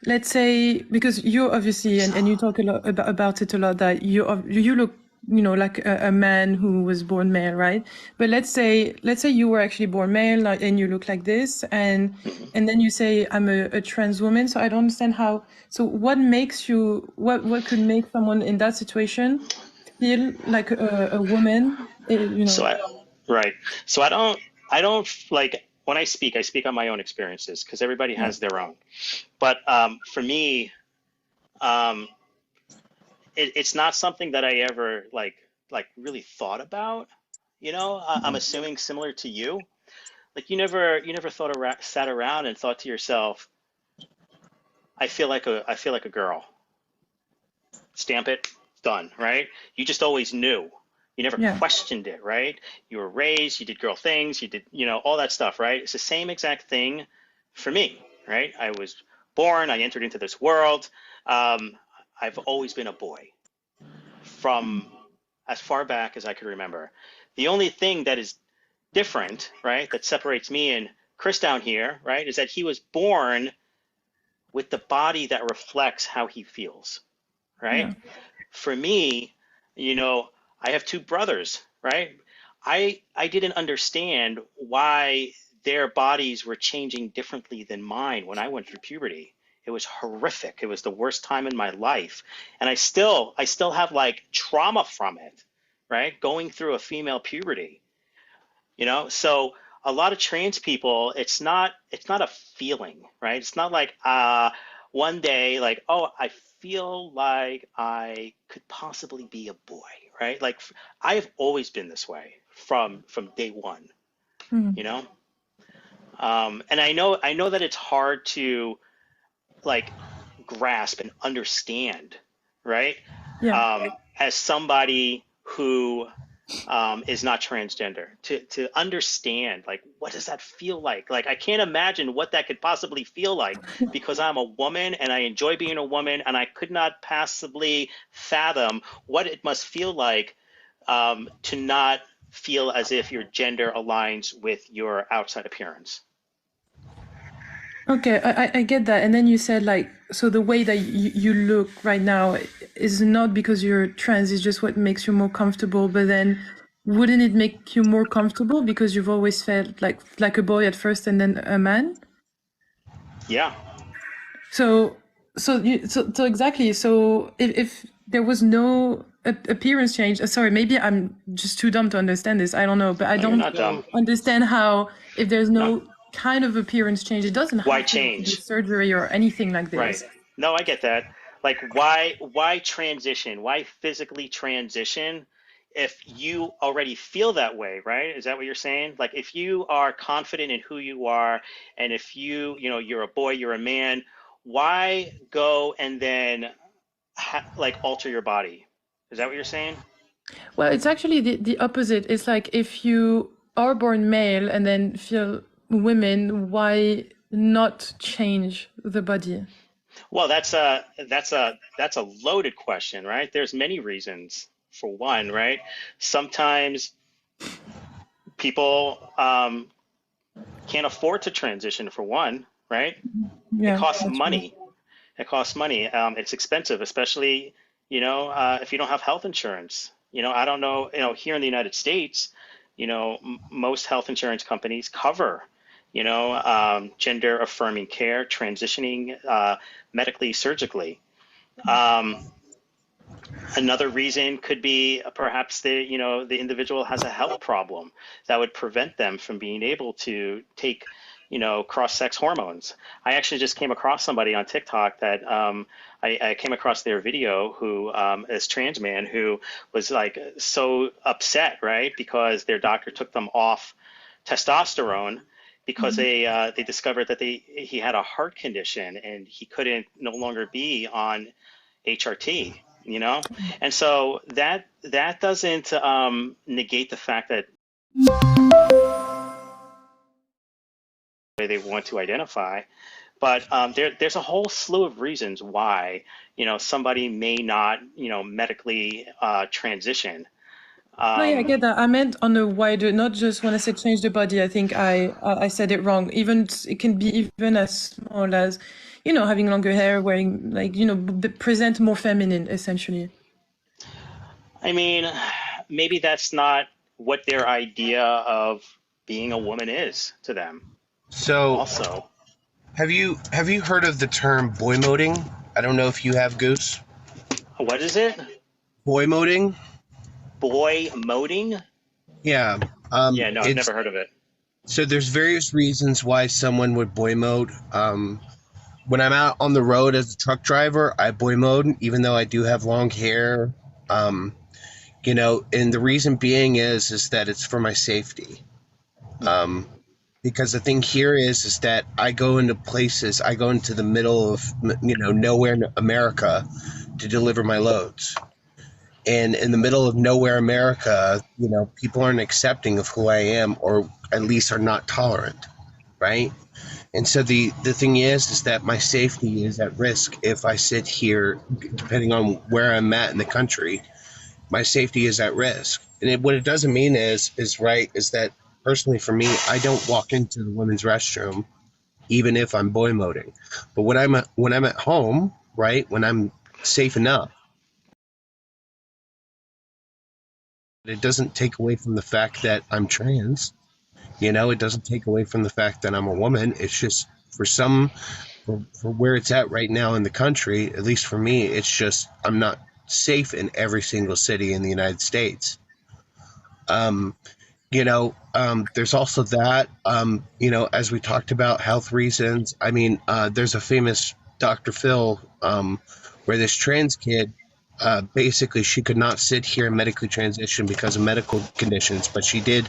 let's say, because you obviously, and you talk a lot about it a lot, that you look, like a man who was born male, right? But let's say you were actually born male, like, and you look like this, and Mhm. then you say I'm a trans woman. So I don't understand how. So what makes you? What could make someone in that situation feel like a woman? So right. So I don't like when I speak on my own experiences because everybody Yeah. has their own. But for me, um, it's not something that I ever like really thought about. I'm assuming similar to you. Like you never sat around and thought to yourself, I feel like a girl. Stamp it, done, right? You just always knew. You never Yeah. questioned it, right? You were raised, you did girl things, you did, all that stuff, right? It's the same exact thing for me, right? I was born, I entered into this world. Um, I've always been a boy from as far back as I could remember. The only thing that is different, right, that separates me and Chris down here, right, is that he was born with the body that reflects how he feels, right? Yeah. For me, I have two brothers, right? I didn't understand why their bodies were changing differently than mine when I went through puberty. It was horrific. It was the worst time in my life. And I still have like trauma from it, right? Going through a female puberty, So a lot of trans people, it's not a feeling, right? It's not like one day like, oh, I feel like I could possibly be a boy, right? Like I've always been this way from day one, you know? And I know that it's hard to like grasp and understand, right? Yeah. As somebody who is not transgender. To understand, like, what does that feel like? Like, I can't imagine what that could possibly feel like because I'm a woman and I enjoy being a woman, and I could not possibly fathom what it must feel like to not feel as if your gender aligns with your outside appearance. Okay, I get that. And then you said, like, so the way that you look right now is not because you're trans, it's just what makes you more comfortable. But then wouldn't it make you more comfortable because you've always felt like a boy at first and then a man? Yeah. So exactly. So if there was no appearance change, sorry, maybe I'm just too dumb to understand this. I don't know, but I No, you're don't not dumb. understand how, if there's No. no kind of appearance change, it doesn't Why have to be change? surgery or anything like Right. this. No, I get that. Like, why transition? Why physically transition if you already feel that way, right? Is that what you're saying? Like, if you are confident in who you are, and if you're a boy, you're a man, why go and then like alter your body? Is that what you're saying? Well, it's actually the opposite. It's like if you are born male and then feel women, why not change the body? Well, that's a loaded question, right? There's many reasons. For one, right? Sometimes people can't afford to transition, for one, right? It Yeah, costs that's true. money. It costs money. It's expensive, especially, if you don't have health insurance. I don't know, here in the United States, most health insurance companies cover, gender affirming care, transitioning medically, surgically. Another reason could be perhaps the individual has a health problem that would prevent them from being able to take cross-sex hormones. I actually just came across somebody on TikTok that I came across their video who is trans man who was like so upset, right, because their doctor took them off testosterone because they discovered that he had a heart condition and he couldn't no longer be on HRT, and so that doesn't negate the fact that they want to identify, but there's a whole slew of reasons why somebody may not medically transition. No, yeah, I get that. I meant on a wider, not just when I said change the body. I think I said it wrong. Even it can be even as small as, having longer hair, wearing like, present more feminine, essentially. I mean, maybe that's not what their idea of being a woman is to them. So, Also, have you heard of the term boy moding? I don't know if you have, Goose. what is it? Boy moding? Boy moding? Yeah. Yeah, no, I've never heard of it. So there's various reasons why someone would boy mode. When I'm out on the road as a truck driver, I boy mode, even though I do have long hair. And the reason being is that it's for my safety. Because the thing here is that I go into the middle of, nowhere in America to deliver my loads. And in the middle of nowhere America, people aren't accepting of who I am, or at least are not tolerant, right? And so the thing is that my safety is at risk if I sit here, depending on where I'm at in the country. My safety is at risk. And what it doesn't mean is that personally for me, I don't walk into the women's restroom, even if I'm boy moding. But when I'm at home, right, when I'm safe enough, it doesn't take away from the fact that I'm trans. It doesn't take away from the fact that I'm a woman. It's just for where it's at right now in the country, at least for me, it's just I'm not safe in every single city in the United States. There's also that, as we talked about, health reasons. I mean, there's a famous Dr. Phil, where this trans kid, basically she could not sit here and medically transition because of medical conditions, but she did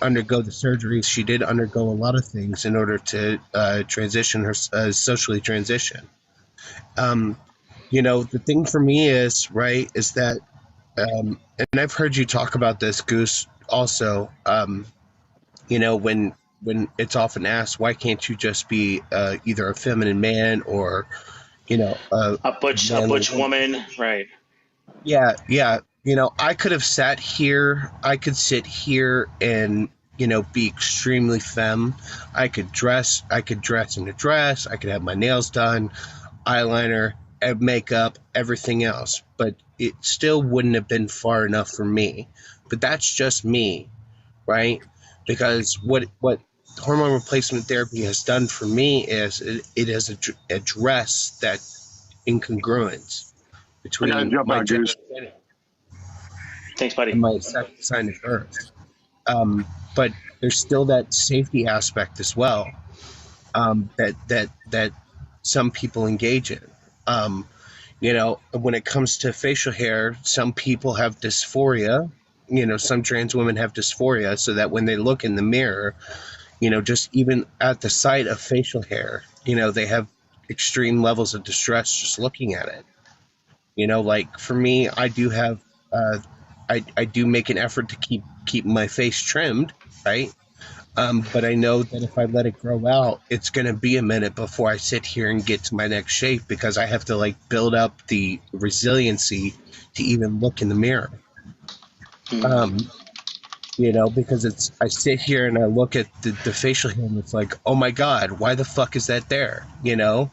undergo the surgeries. She did undergo a lot of things in order to transition her, socially transition. The thing for me is that and I've heard you talk about this, Goose, also. You know, when it's often asked, why can't you just be either a feminine man or, you know, A manly butch woman? woman, right? Yeah, yeah. You know, I could have sat here. I could sit here and, you know, be extremely femme. I could dress. I could dress in a dress. I could have my nails done, eyeliner, makeup, everything else. But it still wouldn't have been far enough for me. But that's just me, right? Because what hormone replacement therapy has done for me is it has addressed that incongruence I gotta between jump my out, gender Goose. Thanks, buddy. and my sign of birth. But there's still that safety aspect as well, that some people engage in. You know, when it comes to facial hair, some people have dysphoria. You know, some trans women have dysphoria, so that when they look in the mirror, you know, just even at the sight of facial hair, you know, they have extreme levels of distress just looking at it. You know, like for me, I do have, I do make an effort to keep my face trimmed, right? But I know that if I let it grow out, it's going to be a minute before I sit here and get to my next shape because I have to like build up the resiliency to even look in the mirror. You know, because I sit here and I look at the facial hair and it's like, oh my God, why the fuck is that there? You know?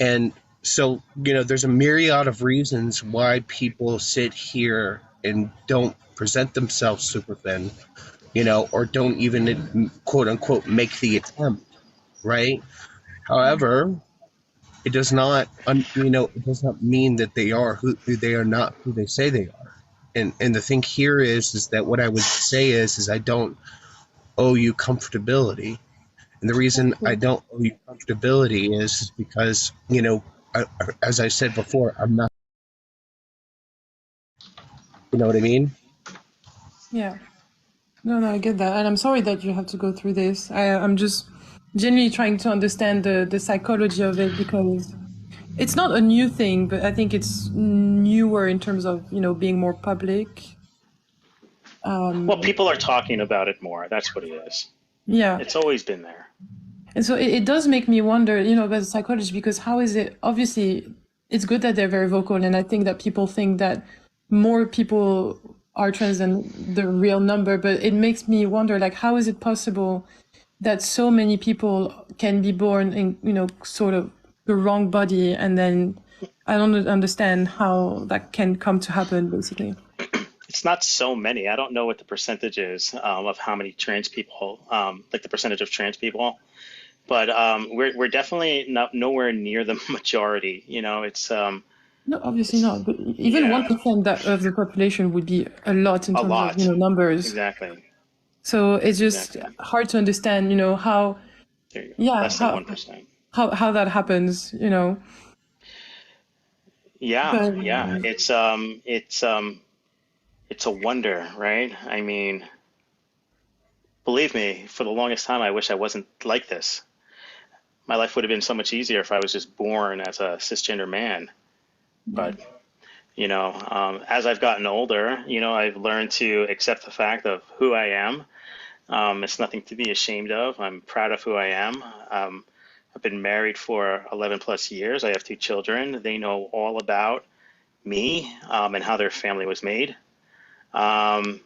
And so, you know, there's a myriad of reasons why people sit here and don't present themselves super thin, you know, or don't even quote unquote make the attempt, right? However, it does not, you know, it does not mean that they are who they are not who they say they are. And the thing here is that what I would say is I don't owe you comfortability. And the reason I don't owe you comfortability is because, you know, as I said before, I'm not, you know what I mean? Yeah. No, I get that. And I'm sorry that you have to go through this. I'm just genuinely trying to understand the psychology of it because it's not a new thing, but I think it's newer in terms of, you know, being more public. Well, people are talking about it more. That's what it is. Yeah. It's always been there. And so it does make me wonder, you know, about the psychology, because how is it, obviously, it's good that they're very vocal. And I think that people think that more people are trans than the real number, but it makes me wonder, like, how is it possible that so many people can be born in, you know, sort of the wrong body, and then I don't understand how that can come to happen, basically. It's not so many. I don't know what the percentage is of how many trans people, like the percentage of trans people, but we're definitely not nowhere near the majority. You know, it's No, obviously not. But even yeah, 1% of the population would be a lot in a terms of, you lot. know, numbers. Exactly. So it's just Exactly. hard to understand, you know, how, There you go. yeah, Less than 1%. how that happens, you know. Yeah, But yeah. It's a wonder, right? I mean, believe me, for the longest time, I wish I wasn't like this. My life would have been so much easier if I was just born as a cisgender man. But, you know, as I've gotten older, you know, I've learned to accept the fact of who I am. It's nothing to be ashamed of. I'm proud of who I am. I've been married for 11 plus years. I have two children. They know all about me and how their family was made. Um,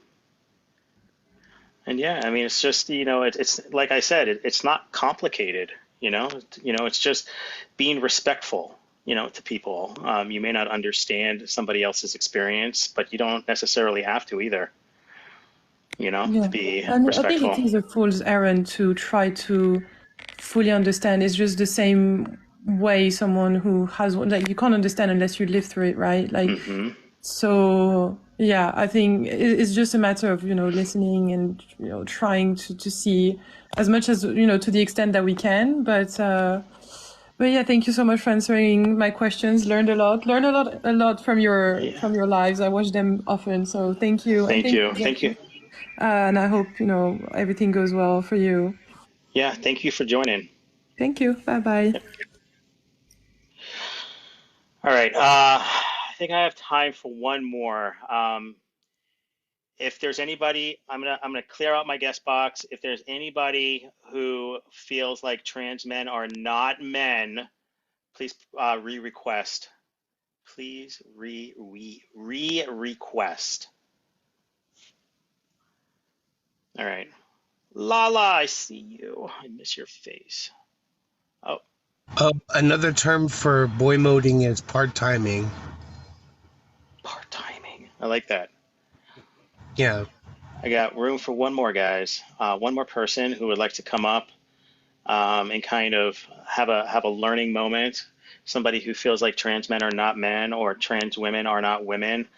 and yeah, I mean, it's just, you know, it's like I said, it's not complicated, you know, it's just being respectful, you know, to people. You may not understand somebody else's experience, but you don't necessarily have to either, you know, to yeah, be and I think it respectful. is a fool's errand to try to fully understand. It's just the same way someone who has one, like, you can't understand unless you live through it, right? Like, so yeah, I think it's just a matter of, you know, listening and, you know, trying to see as much as, you know, to the extent that we can. But yeah, thank you so much for answering my questions. Learned a lot from your lives. I watch them often, so thank you. And Thank thank you. you, Thank you. Jackie. And I hope, you know, everything goes well for you. Yeah, thank you for joining. Thank you. Bye bye. All right. think I have time for one more. If there's anybody, I'm gonna clear out my guest box. If there's anybody who feels like trans men are not men, please re-request. Please re-request. All right. Lala, I see you. I miss your face. Oh. Another term for boy moding is part-timing. Part-timing. I like that. Yeah. I got room for one more, guys. One more person who would like to come up and kind of have a learning moment. Somebody who feels like trans men are not men or trans women are not women.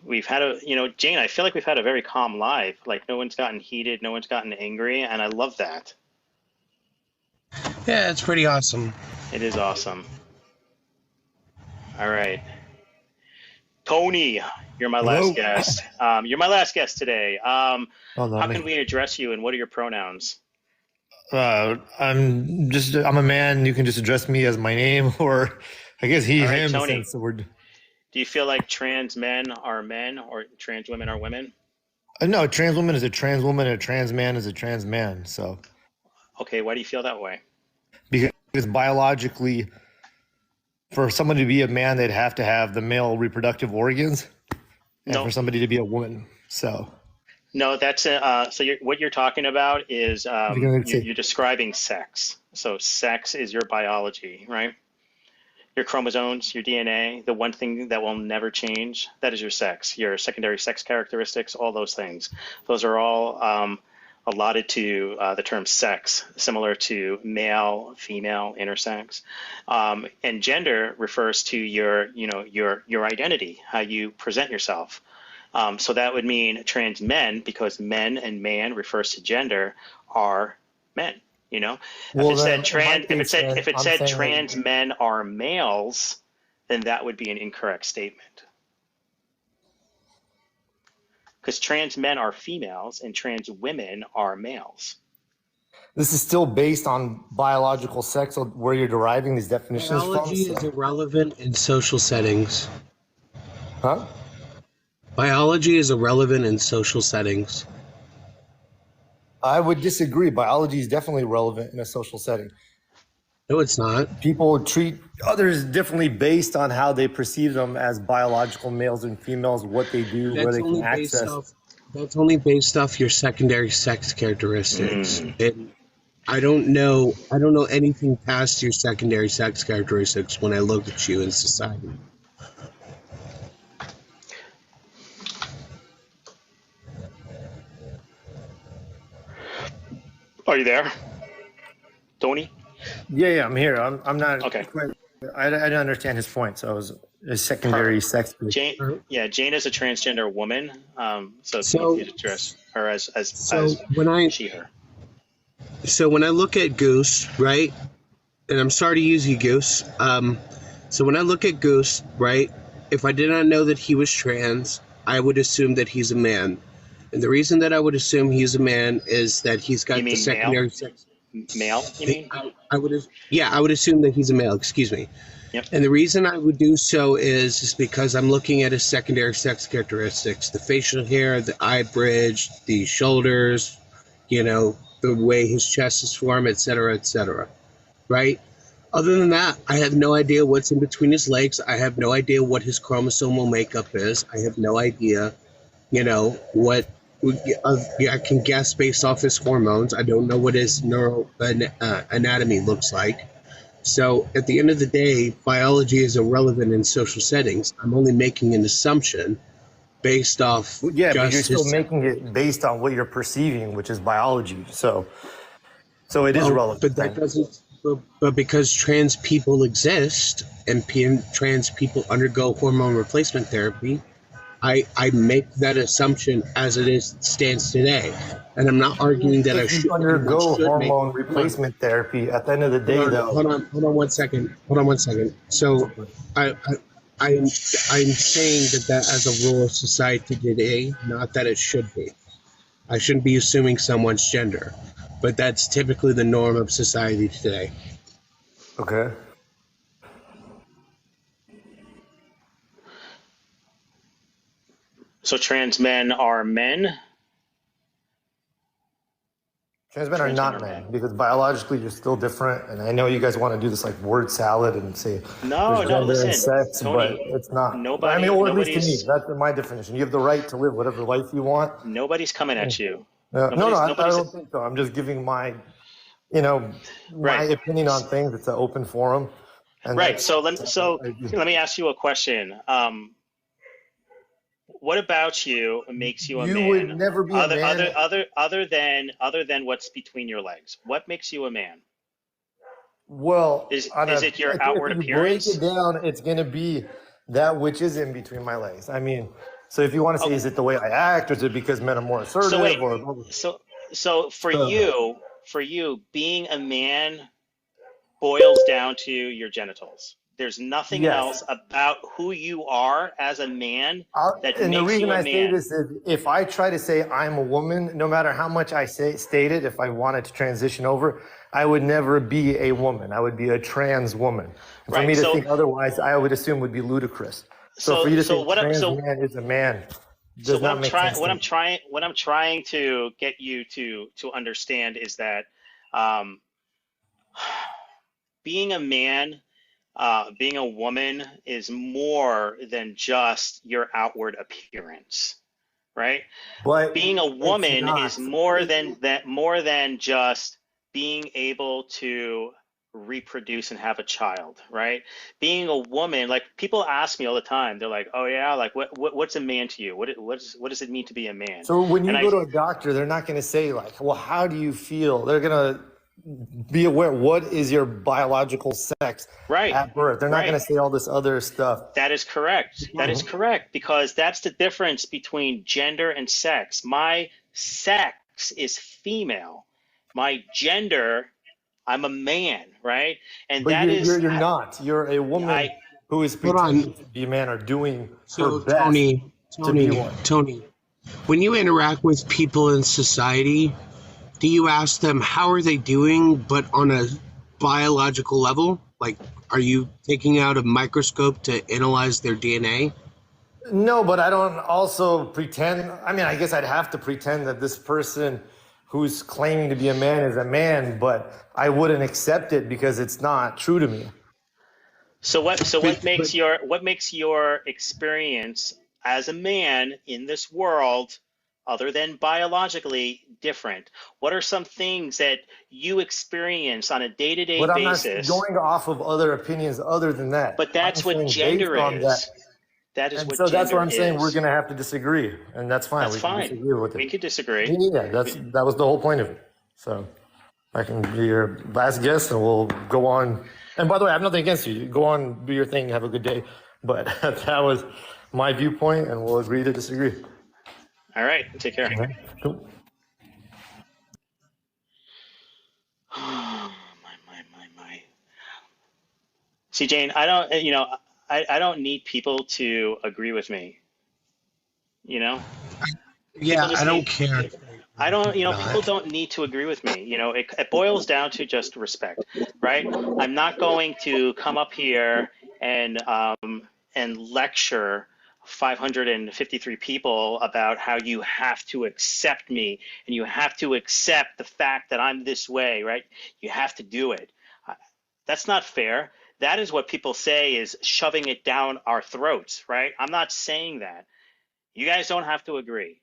We've had Jane, I feel like we've had a very calm live. Like no one's gotten heated, no one's gotten angry, and I love that. Yeah, it's pretty awesome. It is awesome. All right. Tony, you're my last guest. You're my last guest today. How can we address you and what are your pronouns? I'm a man. You can just address me as my name, or I guess he, him. Tony, Since the word. Do you feel like trans men are men or trans women are women? No, a trans woman is a trans woman, and a trans man is a trans man. So. Okay, why do you feel that way? Because biologically, for someone to be a man, they'd have to have the male reproductive organs, and for somebody to be a woman, so. No, that's what you're talking about is you're describing sex. So sex is your biology, right? Your chromosomes, your DNA, the one thing that will never change, that is your sex, your secondary sex characteristics, all those things. Those are all allotted to the term sex, similar to male, female, intersex. And gender refers to your identity, how you present yourself. So that would mean trans men, because men and man refers to gender, are men. If it said trans men are males, then that would be an incorrect statement. Because trans men are females and trans women are males. This is still based on biological sex, or where you're deriving these definitions Biology from. is irrelevant in social settings. Huh? Biology is irrelevant in social settings. I would disagree. Biology is definitely relevant in a social setting. No, it's not. People treat others differently based on how they perceive them as biological males and females, what they do, where they can access. That's only based off your secondary sex characteristics. I don't know anything past your secondary sex characteristics when I look at you in society. Are you there, Tony? Yeah, I'm here. I'm not. Okay. I didn't understand his point. So it was a secondary sex. Jane is a transgender woman. So you address her as she, her. So when I look at Goose, right, and I'm sorry to use you, Goose. So when I look at Goose, right, if I did not know that he was trans, I would assume that he's a man. And the reason that I would assume he's a man is that he's got the secondary sex. Male, you mean? I would assume that he's a male, excuse me. Yep. And the reason I would do so is because I'm looking at his secondary sex characteristics, the facial hair, the eye bridge, the shoulders, the way his chest is formed, et cetera, right? Other than that, I have no idea what's in between his legs. I have no idea what his chromosomal makeup is. I have no idea, what I can guess based off his hormones. I don't know what his anatomy looks like. So at the end of the day, biology is irrelevant in social settings. I'm only making an assumption based off. Yeah, but you're still making it based on what you're perceiving, which is biology. So it is relevant. But that doesn't. But because trans people exist and trans people undergo hormone replacement therapy, I make that assumption as it stands today, and I'm not arguing that I should undergo hormone replacement therapy. At the end of the day, though, hold on 1 second. So, I'm saying that as a rule of society today, not that it should be. I shouldn't be assuming someone's gender, but that's typically the norm of society today. Okay. So trans men are men? Trans men are Trans men not are men men. because biologically you're still different. And I know you guys want to do this like word salad and say there's No, no, gender and listen, sex, but Tony, it's not. I mean, or at least to me, that's my definition. You have the right to live whatever life you want. nobody's coming at you. No, I Nobody's, don't think so. I'm just giving my, you know, my right. opinion on things. It's an open forum, and Right. that's. So let me ask you a question. What about you makes you a You would man? never be a man. Other than what's between your legs. What makes you a man? Well, Is it your outward if you break appearance? it down, it's going to be that which is in between my legs. I mean, so if you want to say, is it the way I act, or is it because men are more assertive? So wait, Or so for you, being a man boils down to your genitals. There's nothing yes. else about who you are as a man that And the makes reason you a I say man. this is if I try to say I'm a woman, no matter how much I state it, if I wanted to transition over, I would never be a woman. I would be a trans woman. And for me to think otherwise, I would assume would be ludicrous. So for you to say trans man is a man does not make sense. What I'm trying to get you to understand is that being a man, being a woman is more than just your outward appearance, right? But being a woman not. is more than just being able to reproduce and have a child, right? Being a woman, like people ask me all the time, they're like, "Oh yeah, like what's a man to you? What does it mean to be a man?" So when you go to a doctor, they're not going to say like, "Well, how do you feel?" They're going to be aware what is your biological sex at birth. They're not going to say all this other stuff. That is correct. That is correct, because that's the difference between gender and sex. My sex is female. My gender, I'm a man, right? And but you're not. You're a woman who is pretending to be a man or doing her best to be one. Tony, when you interact with people in society, do you ask them how are they doing, but on a biological level? Like, are you taking out a microscope to analyze their DNA? No, but I don't also pretend. I mean, I guess I'd have to pretend that this person who's claiming to be a man is a man, but I wouldn't accept it because it's not true to me. So what makes your experience as a man in this world, other than biologically, different? What are some things that you experience on a day-to-day basis? But I'm not going off of other opinions other than that. But that's what gender is. That is what gender is. So that's what I'm saying. We're going to have to disagree, and that's fine. That's fine. Disagree with it. We could disagree. Yeah, that was the whole point of it. So I can be your last guest, and we'll go on. And by the way, I have nothing against you. Go on, do your thing, have a good day. But that was my viewpoint, and we'll agree to disagree. All right. Take care. All right. Cool. My. See, Jane, I don't need people to agree with me. Yeah, I don't care. People don't need to agree with me. It boils down to just respect, right? I'm not going to come up here and lecture 553 people about how you have to accept me and you have to accept the fact that I'm this way, right? You have to do it. That's not fair. That is what people say is shoving it down our throats, right? I'm not saying that. You guys don't have to agree.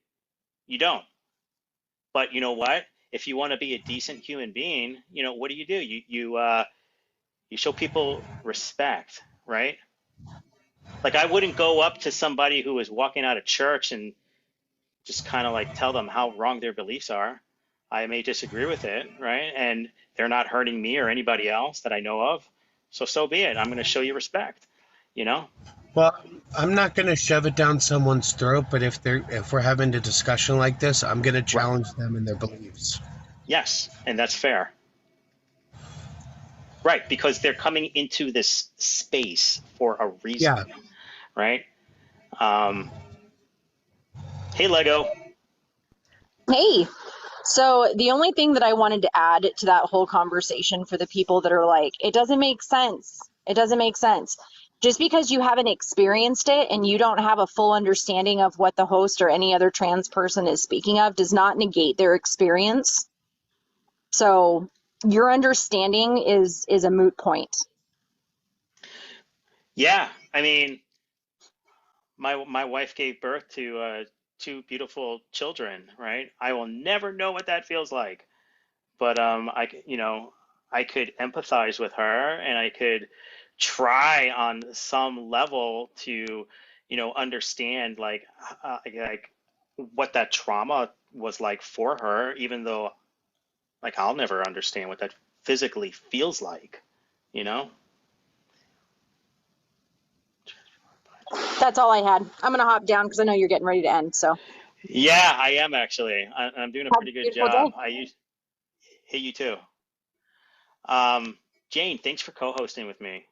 You don't. But you know what? If you want to be a decent human being, what do? You show people respect, right? Like I wouldn't go up to somebody who is walking out of church and just kind of like tell them how wrong their beliefs are. I may disagree with it, right? And they're not hurting me or anybody else that I know of. So be it. I'm going to show you respect, Well, I'm not going to shove it down someone's throat, but if we're having a discussion like this, I'm going to challenge them in their beliefs. Yes, and that's fair. Right, because they're coming into this space for a reason. Yeah. Right? Hey, Lego. Hey. So the only thing that I wanted to add to that whole conversation for the people that are like, it doesn't make sense. It doesn't make sense. just because you haven't experienced it and you don't have a full understanding of what the host or any other trans person is speaking of does not negate their experience. So your understanding is a moot point. Yeah, I mean, my wife gave birth to two beautiful children, right? I will never know what that feels like, but I could empathize with her, and I could try on some level to, understand like what that trauma was like for her, even though like I'll never understand what that physically feels like, you know? That's all I had. I'm going to hop down because I know you're getting ready to end. So Yeah, I am actually. I'm doing a have a pretty good beautiful job. day. Hey, you too. Jane, thanks for co-hosting with me.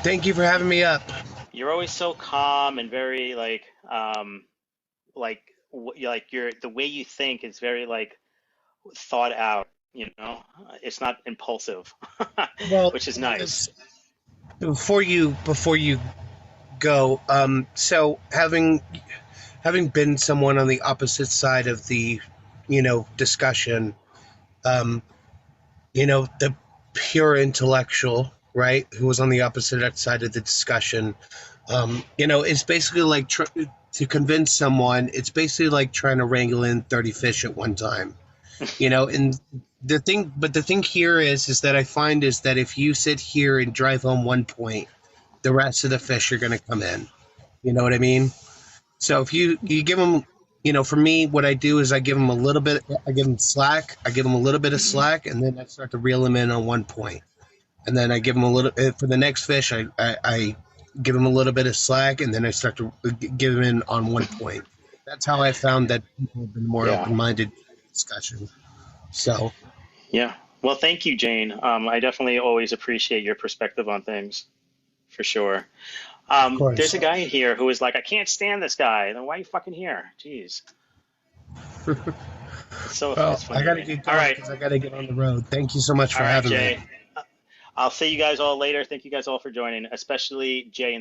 Thank you for having me up. You're always so calm and very you're the way you think is very like thought out, you know? It's not impulsive, Well, which is nice. before you go, so having been someone on the opposite side of the, discussion, um, the pure intellectual, right, who was on the opposite side of the discussion, it's basically like to convince someone, it's basically like trying to wrangle in 30 fish at one time, and the thing here is that I find is that if you sit here and drive home one point, the rest of the fish are going to come in. You know what I mean? So if you give them, for me, what I do is I give them a little bit, I give them slack, I give them a little bit of slack, and then I start to reel them in on one point. And then I give them a little, for the next fish, I give them a little bit of slack, and then I start to give them in on one point. That's how I found that people have been more Yeah. open-minded discussion. So. Yeah. Well, thank you, Jane. I definitely always appreciate your perspective on things, for sure. Of course. There's a guy in here who is like, I can't stand this guy. Then why are you fucking here? Jeez. Well, It's funny I to got to me. get All going right. because I got to get on the road. Thank you so much for All right, having me. Jay. I'll see you guys all later. Thank you guys all for joining, especially Jay in the